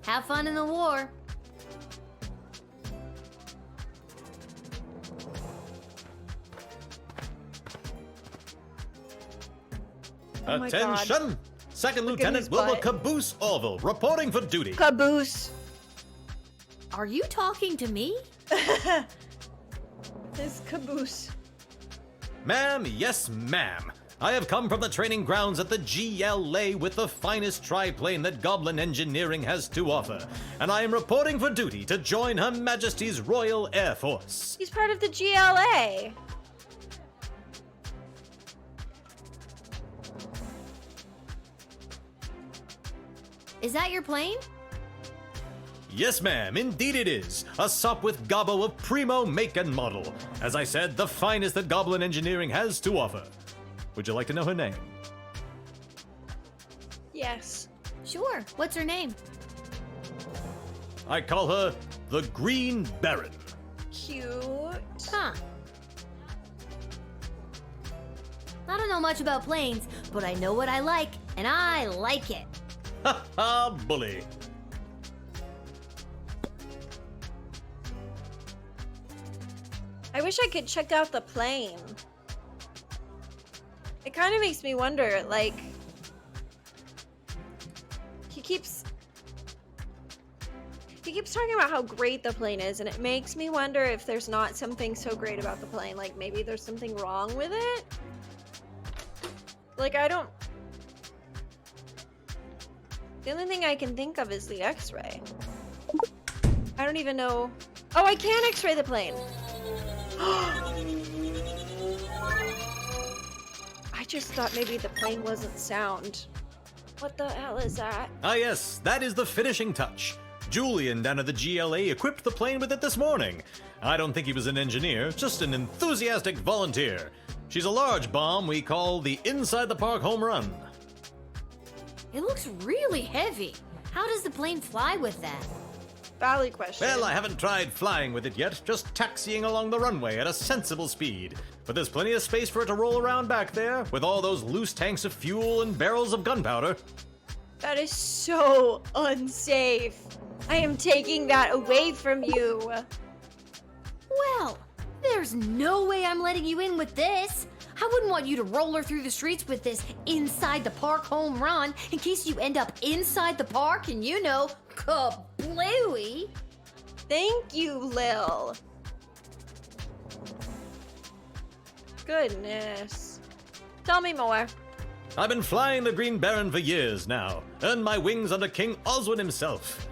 Have fun in the war. Oh my God. Attention! Second Look at Lieutenant his Wilbur butt. Caboose Orville, reporting for duty. Caboose. Are you talking to me? This caboose. Ma'am, yes, ma'am. I have come from the training grounds at the GLA with the finest triplane that Goblin Engineering has to offer, and I am reporting for duty to join Her Majesty's Royal Air Force. He's part of the GLA. Is that your plane? Yes, ma'am, indeed it is. A sup with gobbo of primo make and model. As I said, the finest that Goblin Engineering has to offer. Would you like to know her name? Yes. Sure. What's her name? I call her the Green Baron. Cute. Huh. I don't know much about planes, but I know what I like, and I like it. Ha ha, bully. I wish I could check out the plane. It kind of makes me wonder, like, he keeps talking about how great the plane is, and it makes me wonder if there's not something so great about the plane. Like, maybe there's something wrong with it? Like, the only thing I can think of is the X-ray. I don't even know. Oh, I can X-ray the plane. I just thought maybe the plane wasn't sound. What the hell is that? Ah yes, that is the finishing touch. Julian down at the GLA equipped the plane with it this morning. I don't think he was an engineer, just an enthusiastic volunteer. She's a large bomb we call the Inside the Park Home Run. It looks really heavy. How does the plane fly with that? Valid question. Well, I haven't tried flying with it yet, just taxiing along the runway at a sensible speed. But there's plenty of space for it to roll around back there, with all those loose tanks of fuel and barrels of gunpowder. That is so unsafe. I am taking that away from you. Well, there's no way I'm letting you in with this. I wouldn't want you to roller through the streets with this inside the park home run in case you end up inside the park and, you know, kablooey. Thank you, Lil. Goodness. Tell me more. I've been flying the Green Baron for years now, earned my wings under King Oswin himself.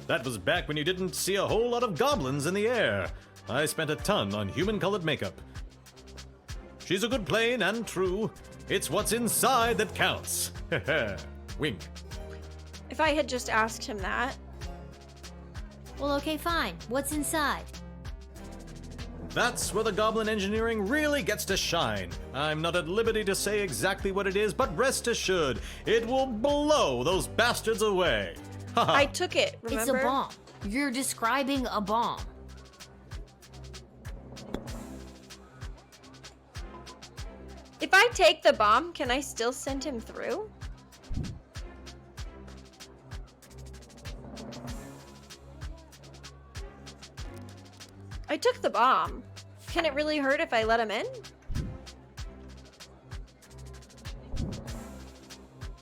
That was back when you didn't see a whole lot of goblins in the air. I spent a ton on human-colored makeup. She's a good plane and true. It's what's inside that counts. Wink. If I had just asked him that. Well, okay, fine. What's inside? That's where the Goblin Engineering really gets to shine. I'm not at liberty to say exactly what it is, but rest assured, it will blow those bastards away. I took it, remember? It's a bomb. You're describing a bomb. If I take the bomb, can I still send him through? I took the bomb. Can it really hurt if I let him in?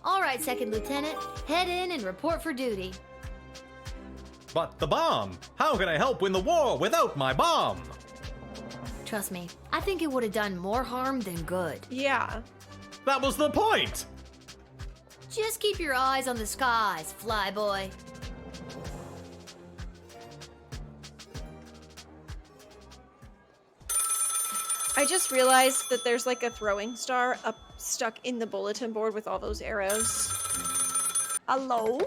All right, Second Lieutenant. Head in and report for duty. But the bomb! How can I help win the war without my bomb? Trust me, I think it would have done more harm than good. Yeah. That was the point! Just keep your eyes on the skies, flyboy. I just realized that there's like a throwing star up stuck in the bulletin board with all those arrows. Hello?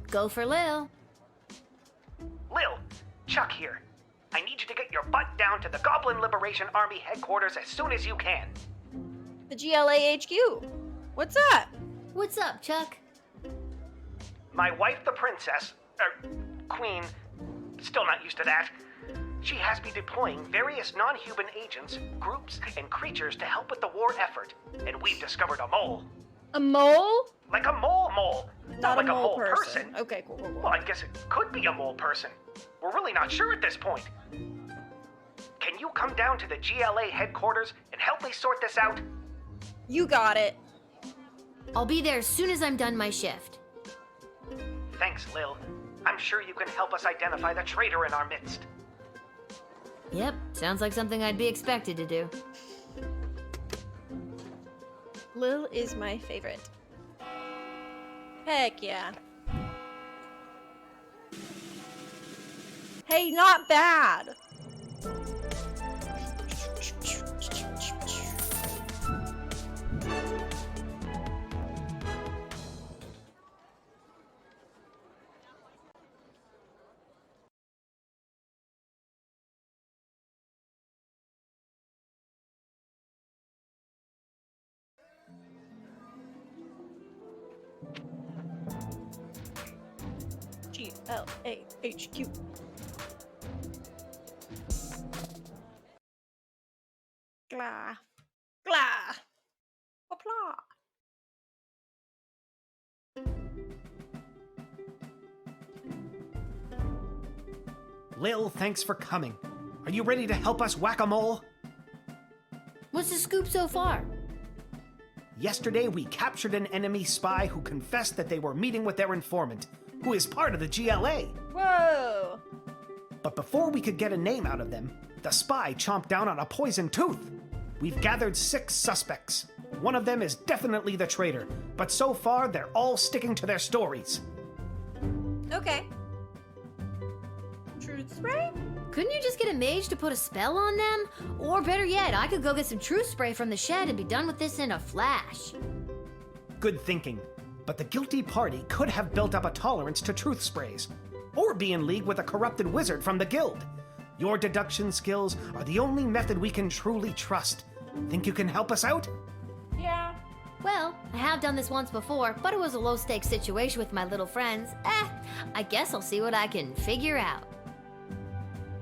Go for Lil. Lil, Chuck here. I need you to get your butt down to the Goblin Liberation Army headquarters as soon as you can. The GLA HQ. What's up? What's up, Chuck? My wife, the princess, queen, still not used to that. She has me deploying various non-human agents, groups, and creatures to help with the war effort. And we've discovered a mole. A mole? Like a mole. Not like a mole person. person. Okay, cool. Well, I guess it could be a mole person. We're really not sure at this point. Can you come down to the GLA headquarters and help me sort this out? You got it. I'll be there as soon as I'm done my shift. Thanks, Lil. I'm sure you can help us identify the traitor in our midst. Yep, sounds like something I'd be expected to do. Lil is my favorite. Heck yeah. Hey, not bad. GLAHQ. Glah. Glah. Hopla. Lil, thanks for coming. Are you ready to help us whack-a-mole? What's the scoop so far? Yesterday, we captured an enemy spy who confessed that they were meeting with their informant, who is part of the GLA. Whoa! But before we could get a name out of them, the spy chomped down on a poison tooth. We've gathered 6 suspects. One of them is definitely the traitor, but so far they're all sticking to their stories. Okay. Truth spray? Couldn't you just get a mage to put a spell on them? Or better yet, I could go get some truth spray from the shed and be done with this in a flash. Good thinking. But the guilty party could have built up a tolerance to truth sprays, or be in league with a corrupted wizard from the guild. Your deduction skills are the only method we can truly trust. Think you can help us out? Yeah. Well, I have done this once before, but it was a low-stakes situation with my little friends. I guess I'll see what I can figure out.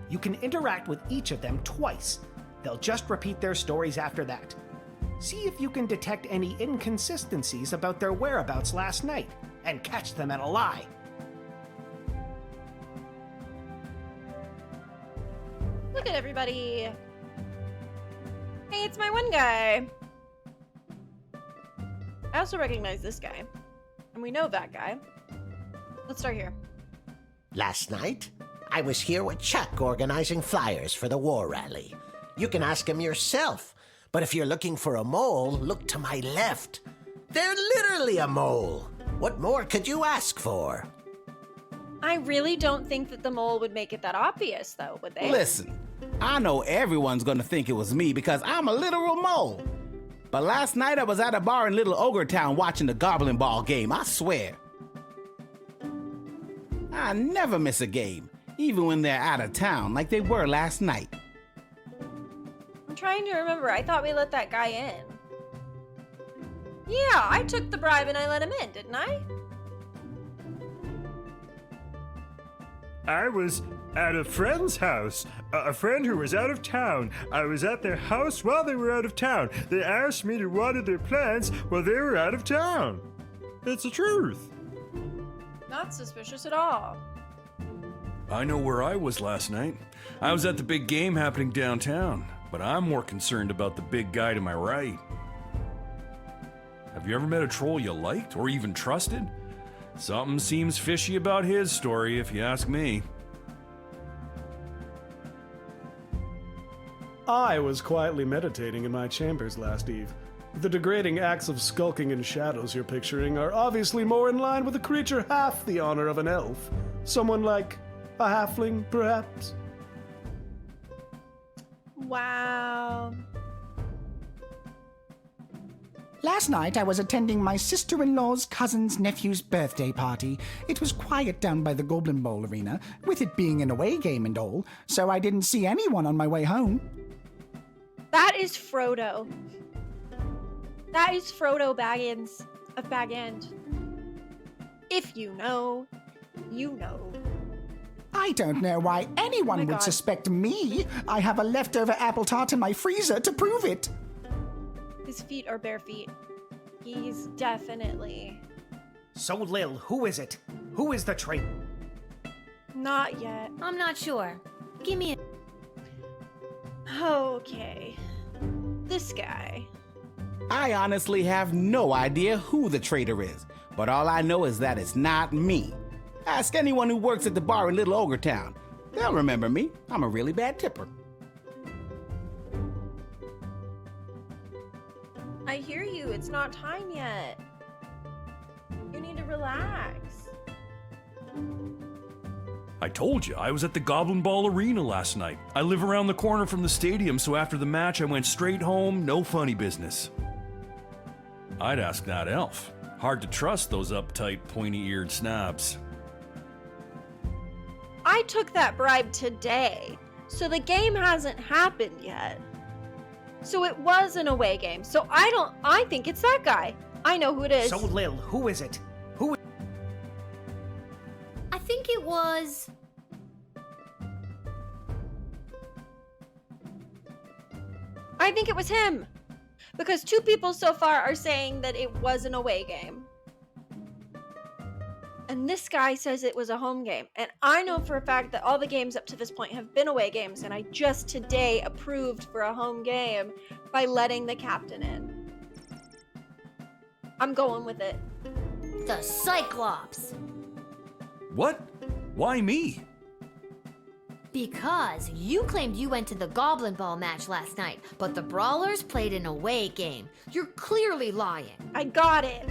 You can interact with each of them twice. They'll just repeat their stories after that. See if you can detect any inconsistencies about their whereabouts last night, and catch them at a lie. Look at everybody. Hey, it's my one guy. I also recognize this guy. And we know that guy. Let's start here. Last night, I was here with Chuck organizing flyers for the war rally. You can ask him yourself, but if you're looking for a mole, look to my left. They're literally a mole. What more could you ask for? I really don't think that the mole would make it that obvious, though, would they? Listen, I know everyone's gonna think it was me because I'm a literal mole. But last night I was at a bar in Little Ogre Town watching the Goblin Ball game, I swear. I never miss a game, even when they're out of town like they were last night. I'm trying to remember. I thought we let that guy in. Yeah, I took the bribe and I let him in, didn't I? I was at a friend's house. A friend who was out of town. I was at their house while they were out of town. They asked me to water their plants while they were out of town. It's the truth. Not suspicious at all. I know where I was last night. I was at the big game happening downtown, but I'm more concerned about the big guy to my right. Have you ever met a troll you liked or even trusted? Something seems fishy about his story, if you ask me. I was quietly meditating in my chambers last eve. The degrading acts of skulking in shadows you're picturing are obviously more in line with a creature half the honor of an elf. Someone like a halfling, perhaps? Wow. Last night I was attending my sister-in-law's cousin's nephew's birthday party. It was quiet down by the Goblin Bowl arena, with it being an away game and all, so I didn't see anyone on my way home. That is Frodo. That is Frodo Baggins of Bag End. If you know, you know. I don't know why anyone Oh my would God. suspect me. I have a leftover apple tart in my freezer to prove it. His feet are bare feet. He's definitely So, Lil, who is it? Who is the traitor? not yet. I'm not sure. Give me a. Okay. This guy. I honestly have no idea who the traitor is, but all I know is that it's not me. Ask anyone who works at the bar in Little Ogre Town. They'll remember me. I'm a really bad tipper. I hear you. It's not time yet. You need to relax. I told you, I was at the Goblin Ball Arena last night. I live around the corner from the stadium, so after the match I went straight home, no funny business. I'd ask that elf. Hard to trust those uptight, pointy-eared snobs. I took that bribe today, so the game hasn't happened yet. So it was an away game. So I think it's that guy. I know who it is. So, Lil, who is it? I think it was. I think it was him. Because 2 people so far are saying that it was an away game. And this guy says it was a home game. And I know for a fact that all the games up to this point have been away games. And I just today approved for a home game by letting the captain in. I'm going with it. The Cyclops. What? Why me? Because you claimed you went to the Goblin Ball match last night, but the Brawlers played an away game. You're clearly lying. I got it.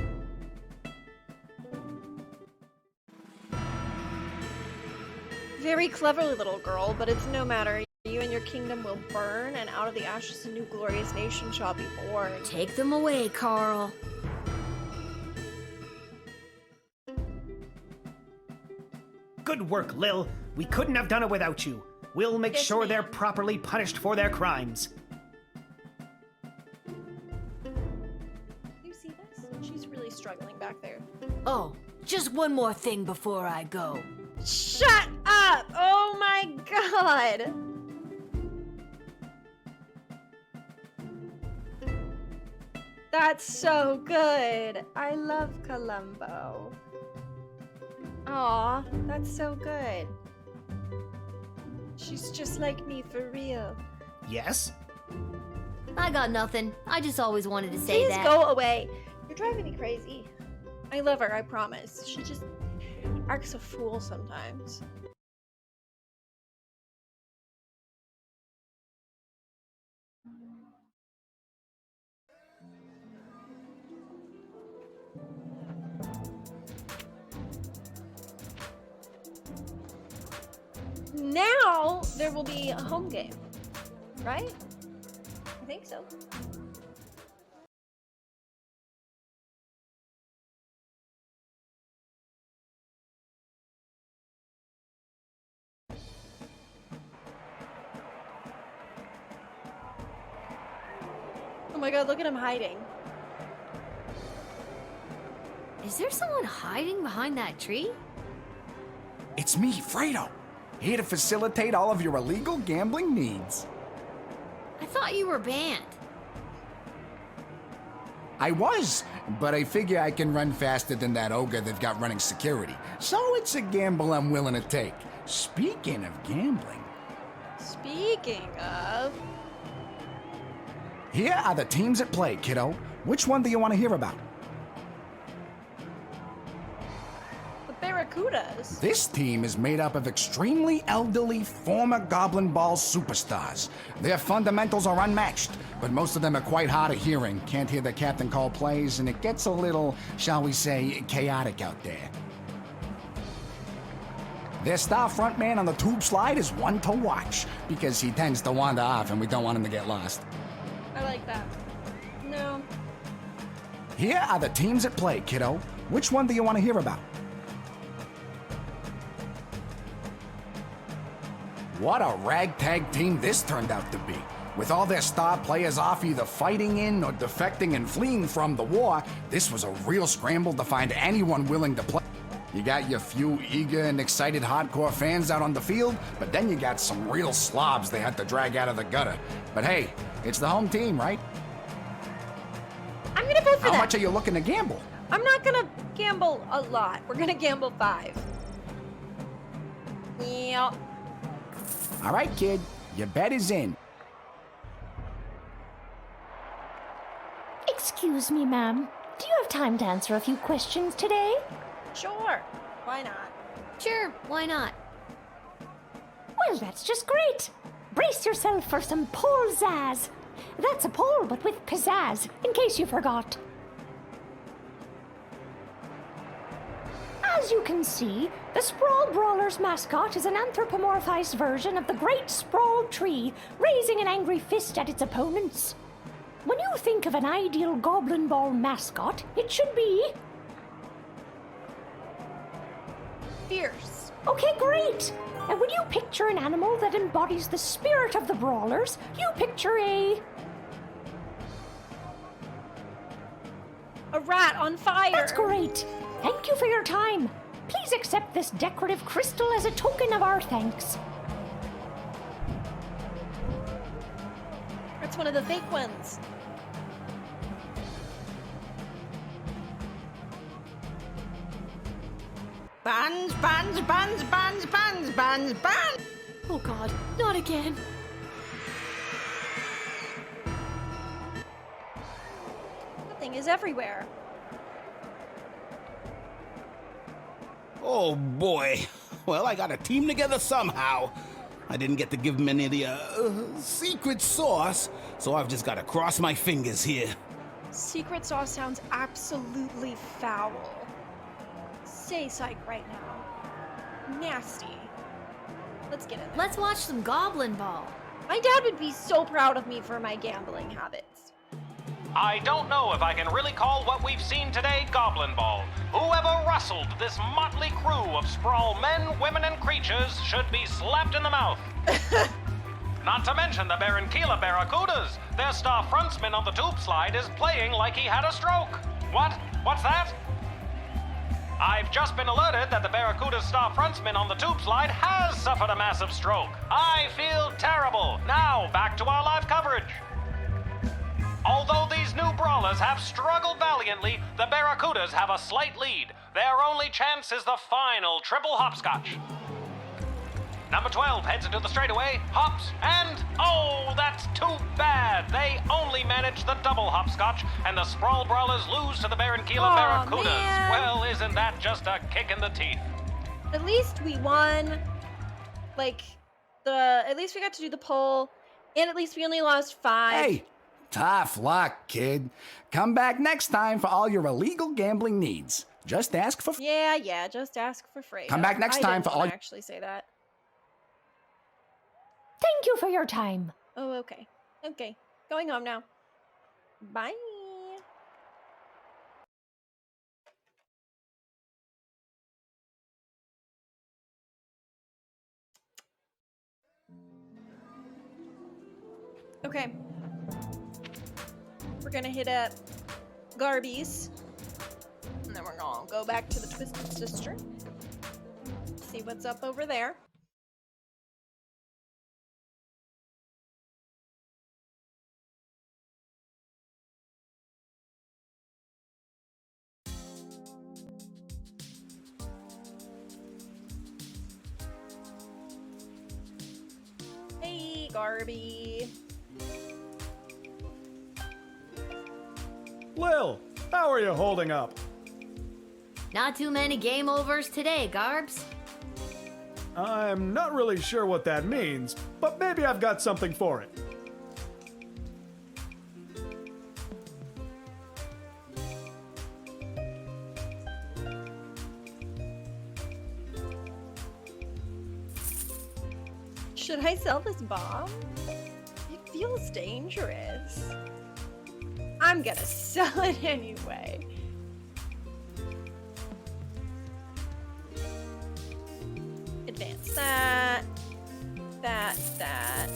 Very clever little girl, but it's no matter. You and your kingdom will burn, and out of the ashes a new glorious nation shall be born. Take them away, Carl. Good work, Lil. We couldn't have done it without you. We'll make Yes, sure ma'am. they're properly punished for their crimes. You see this? She's really struggling back there. Oh, just one more thing before I go. Shut up! Oh my god! That's so good. I love Columbo. Aw, that's so good. She's just like me for real. Yes? I got nothing. I just always wanted to say Please that. go away. You're driving me crazy. I love her, I promise. She just acts a fool sometimes. Now there will be a home game, right? I think so. Oh my god, look at him hiding. Is there someone hiding behind that tree? It's me, Fredo. Here to facilitate all of your illegal gambling needs. I thought you were banned. I was, but I figure I can run faster than that ogre they've got running security. So it's a gamble I'm willing to take. Speaking of gambling, Speaking of... here are the teams at play, kiddo. Which one do you want to hear about? The Barracudas. This team is made up of extremely elderly former Goblin Ball superstars. Their fundamentals are unmatched, but most of them are quite hard of hearing, can't hear the captain call plays, and it gets a little, shall we say, chaotic out there. Their star frontman on the tube slide is one to watch, because he tends to wander off and we don't want him to get lost. I like that. No. Here are the teams at play, kiddo. Which one do you want to hear about? What a ragtag team this turned out to be. With all their star players off either fighting in or defecting and fleeing from the war, this was a real scramble to find anyone willing to play. You got your few eager and excited hardcore fans out on the field, but then you got some real slobs they had to drag out of the gutter. But hey, it's the home team, right? I'm gonna vote for How that. much are you looking to gamble? I'm not gonna gamble a lot. We're gonna gamble 5. Yeah. All right, kid, your bet is in. Excuse me, ma'am. Do you have time to answer a few questions today? Sure. Why not? Sure, why not? Well, that's just great. Brace yourself for some pole zazz. That's a pole, but with pizzazz, in case you forgot. As you can see, the Sprawl Brawlers mascot is an anthropomorphized version of the Great Sprawl Tree, raising an angry fist at its opponents. When you think of an ideal Goblin Ball mascot, it should be... fierce. Okay, great! And when you picture an animal that embodies the spirit of the Brawlers, you picture a rat on fire. That's great. Thank you for your time. Please accept this decorative crystal as a token of our thanks. That's one of the fake ones. Buns, buns, buns, buns, buns, buns, buns. Oh God, not again. That thing is everywhere. Oh boy. Well, I got a team together somehow. I didn't get to give him any of the secret sauce, so I've just got to cross my fingers here. Secret sauce sounds absolutely foul. Say psych right now. Nasty. Let's get in there. Let's watch some Goblin Ball. My dad would be so proud of me for my gambling habits. I don't know if I can really call what we've seen today Goblin Ball. Whoever rustled this motley crew of sprawl men, women, and creatures should be slapped in the mouth. Not to mention the Barranquilla Barracudas. Their star frontsman on the tube slide is playing like he had a stroke. What? What's that? I've just been alerted that the Barracuda's star frontsman on the tube slide has suffered a massive stroke. I feel terrible. Now, back to our live coverage. Although these new brawlers have struggled valiantly, the Barracudas have a slight lead. Their only chance is the final triple hopscotch. Number 12 heads into the straightaway, hops, and oh, that's too bad. They only manage the double hopscotch, and the Sprawl Brawlers lose to the Barranquilla Barracudas. Man. Well, isn't that just a kick in the teeth? At least we won. At least we got to do the poll, and at least we only lost 5. Hey, tough luck, kid. Come back next time for all your illegal gambling needs. Just ask for... Yeah, just ask for Freya. Come back next time for all... I actually say that. Thank you for your time. Oh, okay. Okay. Going home now. Bye. Okay. We're gonna hit up Garby's. And then we're gonna go back to the Twisted Sister. See what's up over there. Hey, Garby. Lil, how are you holding up? Not too many game overs today, Garbs. I'm not really sure what that means, but maybe I've got something for it. Should I sell this bomb? It feels dangerous. I'm gonna sell it anyway. Advance that. That.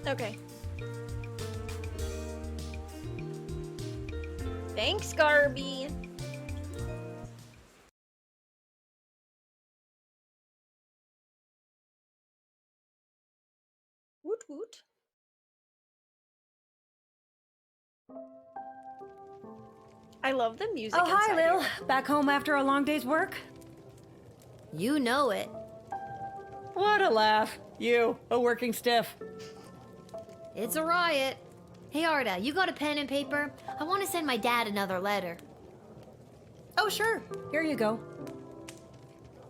Okay. Thanks, Garby. I love the music. Oh, hi, inside Lil. here. Back home after a long day's work? You know it. What a laugh. You, a working stiff. It's a riot. Hey, Arda, you got a pen and paper? I want to send my dad another letter. Oh, sure. Here you go.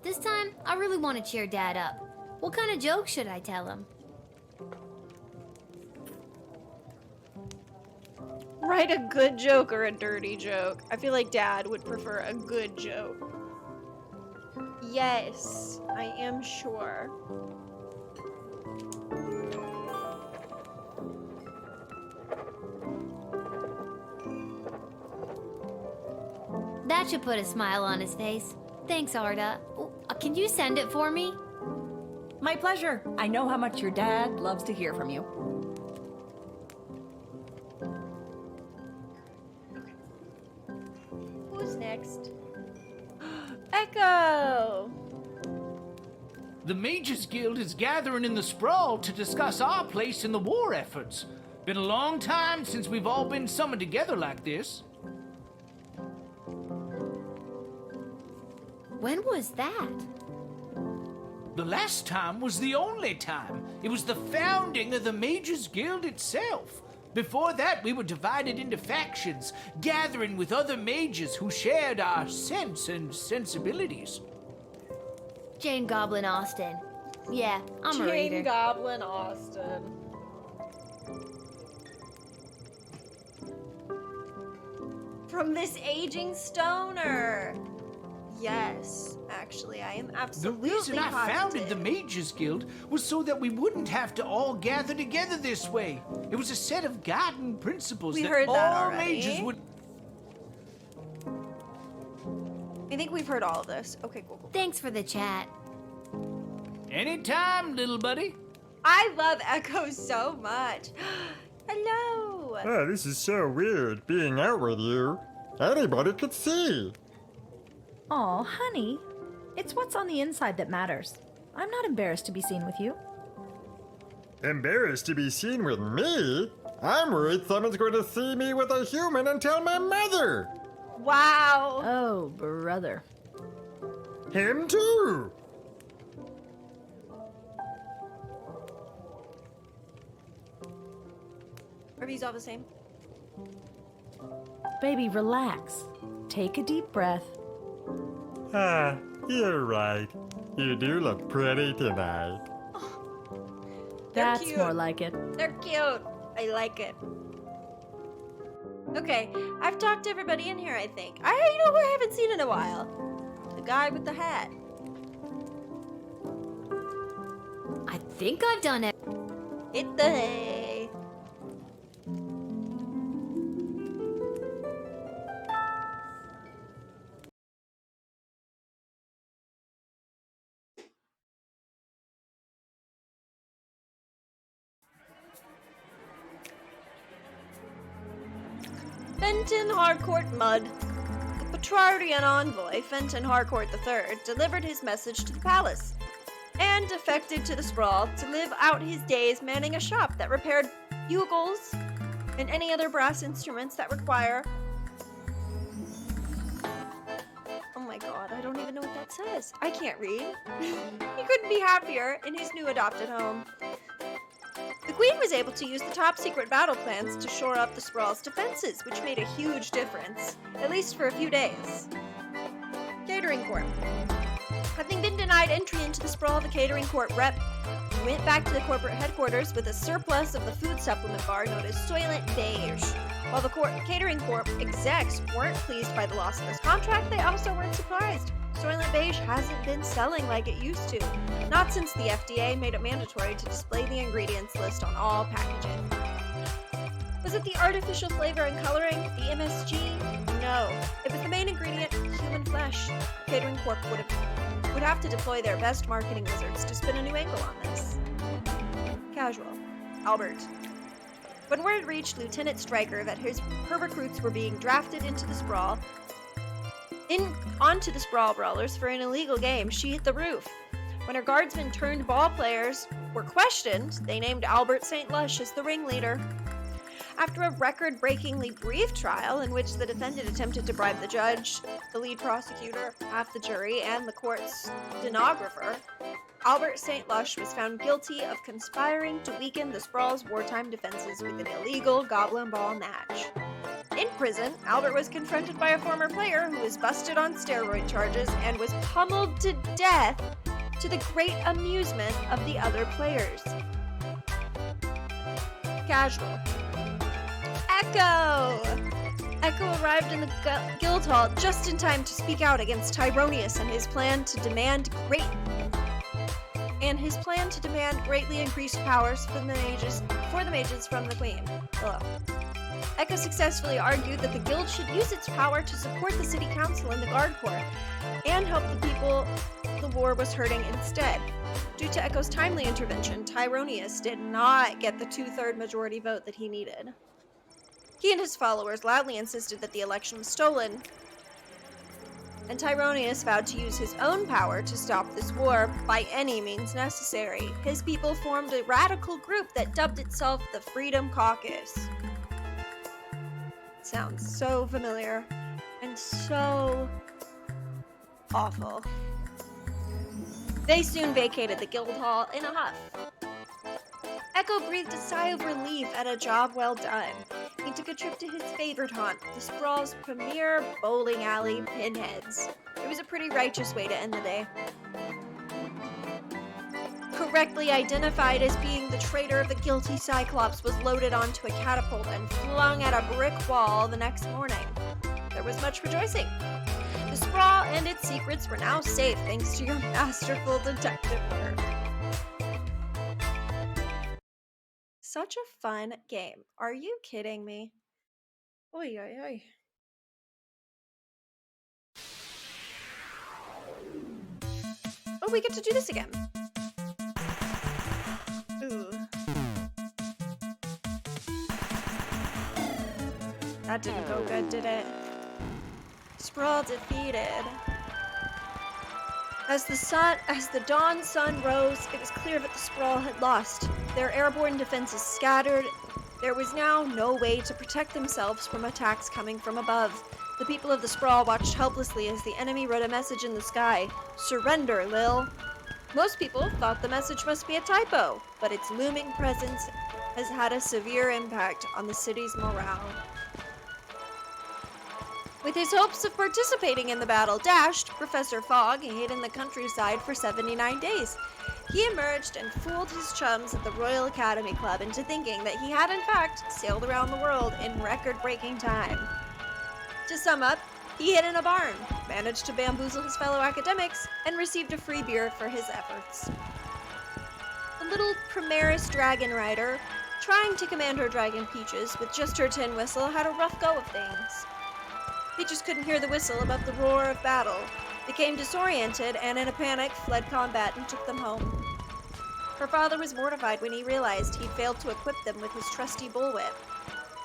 This time, I really want to cheer Dad up. What kind of joke should I tell him? Write a good joke or a dirty joke. I feel like Dad would prefer a good joke. Yes, I am sure. That should put a smile on his face. Thanks, Arda. Can you send it for me? My pleasure. I know how much your dad loves to hear from you. Who's next? Echo! The Mages Guild is gathering in the Sprawl to discuss our place in the war efforts. Been a long time since we've all been summoned together like this. When was that? The last time was the only time. It was the founding of the Mages Guild itself. Before that, we were divided into factions, gathering with other mages who shared our sense and sensibilities. Jane Goblin Austin. Yeah, I'm a reader. Jane Goblin Austin. From this aging stoner. Yes, actually, I am The absolutely reason I founded the positive. Mages Guild was so that we wouldn't have to all gather together this way. It was a set of guiding principles We that heard that all already. mages would. I think we've heard all of this. Okay, cool. Thanks for the chat. Anytime, little buddy. I love Echo so much. Hello. Oh, this is so weird, being out with you. Anybody could see. Aw, honey. It's what's on the inside that matters. I'm not embarrassed to be seen with you. Embarrassed to be seen with me? I'm worried someone's going to see me with a human and tell my mother. Wow. Oh, brother. Him too. Are these all the same? Baby, relax. Take a deep breath. Ah, you're right. You do look pretty tonight. That's cute. more like it. They're cute. I like it. Okay, I've talked to everybody in here, I think. You know who I haven't seen in a while? The guy with the hat. I think I've done it. Hit the hay. Fenton Harcourt Mudd. The Petrardian envoy, Fenton Harcourt III, delivered his message to the palace and defected to the Sprawl to live out his days manning a shop that repaired bugles and any other brass instruments that require... Oh my god, I don't even know what that says. I can't read. He couldn't be happier in his new adopted home. The Queen was able to use the top secret battle plans to shore up the Sprawl's defenses, which made a huge difference, at least for a few days. Catering Corp. Having been denied entry into the Sprawl, the Catering Corp rep went back to the corporate headquarters with a surplus of the food supplement bar known as Soylent Beige. While the Catering Corp execs weren't pleased by the loss of this contract, they also weren't surprised. Soylent Beige hasn't been selling like it used to, not since the FDA made it mandatory to display the ingredients list on all packaging. Was it the artificial flavor and coloring, the MSG? No, it was the main ingredient, human flesh. Catering Corp would have to deploy their best marketing wizards to spin a new angle on this. Casual. Albert. When word reached Lieutenant Stryker that her recruits were being drafted into the Sprawl, onto the Sprawl Brawlers for an illegal game, she hit the roof. When her guardsmen turned ball players were questioned, they named Albert St. Lush as the ringleader. After a record-breakingly brief trial in which the defendant attempted to bribe the judge, the lead prosecutor, half the jury, and the court's stenographer, Albert St. Lush was found guilty of conspiring to weaken the Sprawl's wartime defenses with an illegal goblin ball match. In prison, Albert was confronted by a former player who was busted on steroid charges and was pummeled to death to the great amusement of the other players. Casual. Echo! Echo arrived in the guild hall just in time to speak out against Tyronius and his plan to demand greatly increased powers from the mages from the queen. Ugh. Echo successfully argued that the guild should use its power to support the city council and the guard corps, and help the people the war was hurting instead. Due to Echo's timely intervention, Tyronius did not get the 2/3 majority vote that he needed. He and his followers loudly insisted that the election was stolen, and Tyronius vowed to use his own power to stop this war by any means necessary. His people formed a radical group that dubbed itself the Freedom Caucus. Sounds so familiar and so awful. They soon vacated the guild hall in a huff. Echo breathed a sigh of relief at a job well done. He took a trip to his favorite haunt, the Sprawl's premier bowling alley, Pinheads. It was a pretty righteous way to end the day. Correctly identified as being the traitor of the guilty Cyclops, was loaded onto a catapult and flung at a brick wall the next morning. There was much rejoicing. The Sprawl and its secrets were now safe thanks to your masterful detective work. Such a fun game. Are you kidding me? Oy, oy, oy. Oh, we get to do this again. Ooh. That didn't go good, did it? Sprawl defeated. As the dawn sun rose, it was clear that the Sprawl had lost. Their airborne defenses scattered. There was now no way to protect themselves from attacks coming from above. The people of the Sprawl watched helplessly as the enemy wrote a message in the sky. "Surrender, Lil." Most people thought the message must be a typo, but its looming presence has had a severe impact on the city's morale. With his hopes of participating in the battle dashed, Professor Fogg hid in the countryside for 79 days. He emerged and fooled his chums at the Royal Academy Club into thinking that he had in fact sailed around the world in record-breaking time. To sum up, he hid in a barn, managed to bamboozle his fellow academics, and received a free beer for his efforts. The little Primaris dragon rider, trying to command her dragon Peaches with just her tin whistle, had a rough go of things. Peaches couldn't hear the whistle above the roar of battle, became disoriented, and in a panic fled combat and took them home. Her father was mortified when he realized he'd failed to equip them with his trusty bullwhip.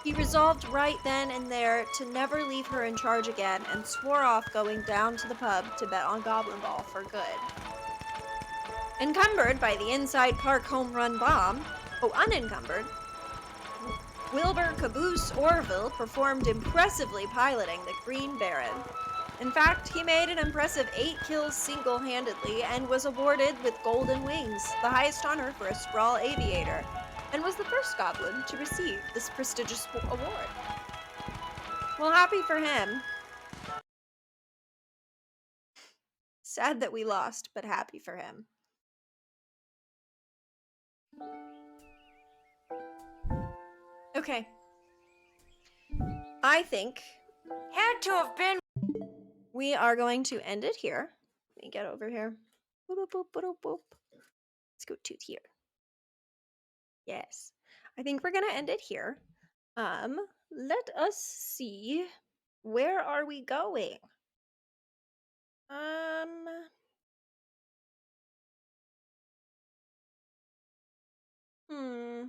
He resolved right then and there to never leave her in charge again and swore off going down to the pub to bet on Goblin Ball for good. Encumbered by the inside park home run bomb, unencumbered, Wilbur Caboose Orville performed impressively piloting the Green Baron. In fact, he made an impressive 8 kills single-handedly and was awarded with Golden Wings, the highest honor for a Sprawl aviator, and was the first goblin to receive this prestigious award. Well, happy for him. Sad that we lost, but happy for him. Okay. I think Had to have been. we are going to end it here. Let me get over here. Boop, boop, boop, boop, boop. Let's go to here. Yes. I think we're going to end it here. Let us see. Where are we going? Hmm.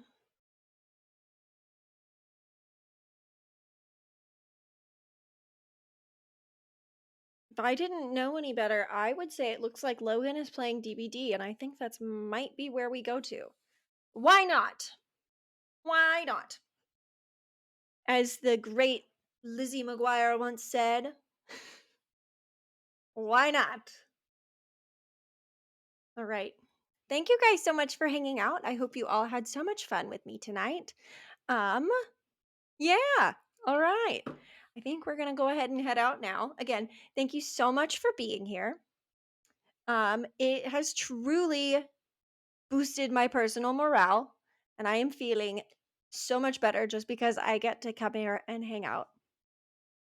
If I didn't know any better, I would say it looks like Logan is playing DBD, and I think that's might be where we go to. Why not? Why not? As the great Lizzie McGuire once said, why not? All right. Thank you guys so much for hanging out. I hope you all had so much fun with me tonight. Um, yeah. All right. I think we're going to go ahead and head out now. Again, thank you so much for being here. It has truly boosted my personal morale, and I am feeling so much better just because I get to come here and hang out.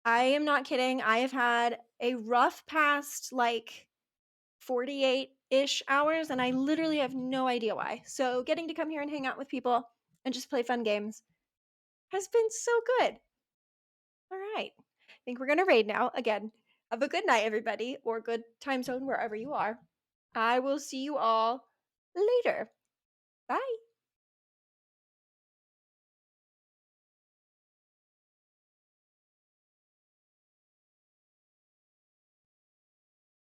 I am not kidding. I have had a rough past like 48-ish hours, and I literally have no idea why. So getting to come here and hang out with people and just play fun games has been so good. All right. I think we're going to raid now. Again, have a good night, everybody, or good time zone wherever you are. I will see you all later. Bye.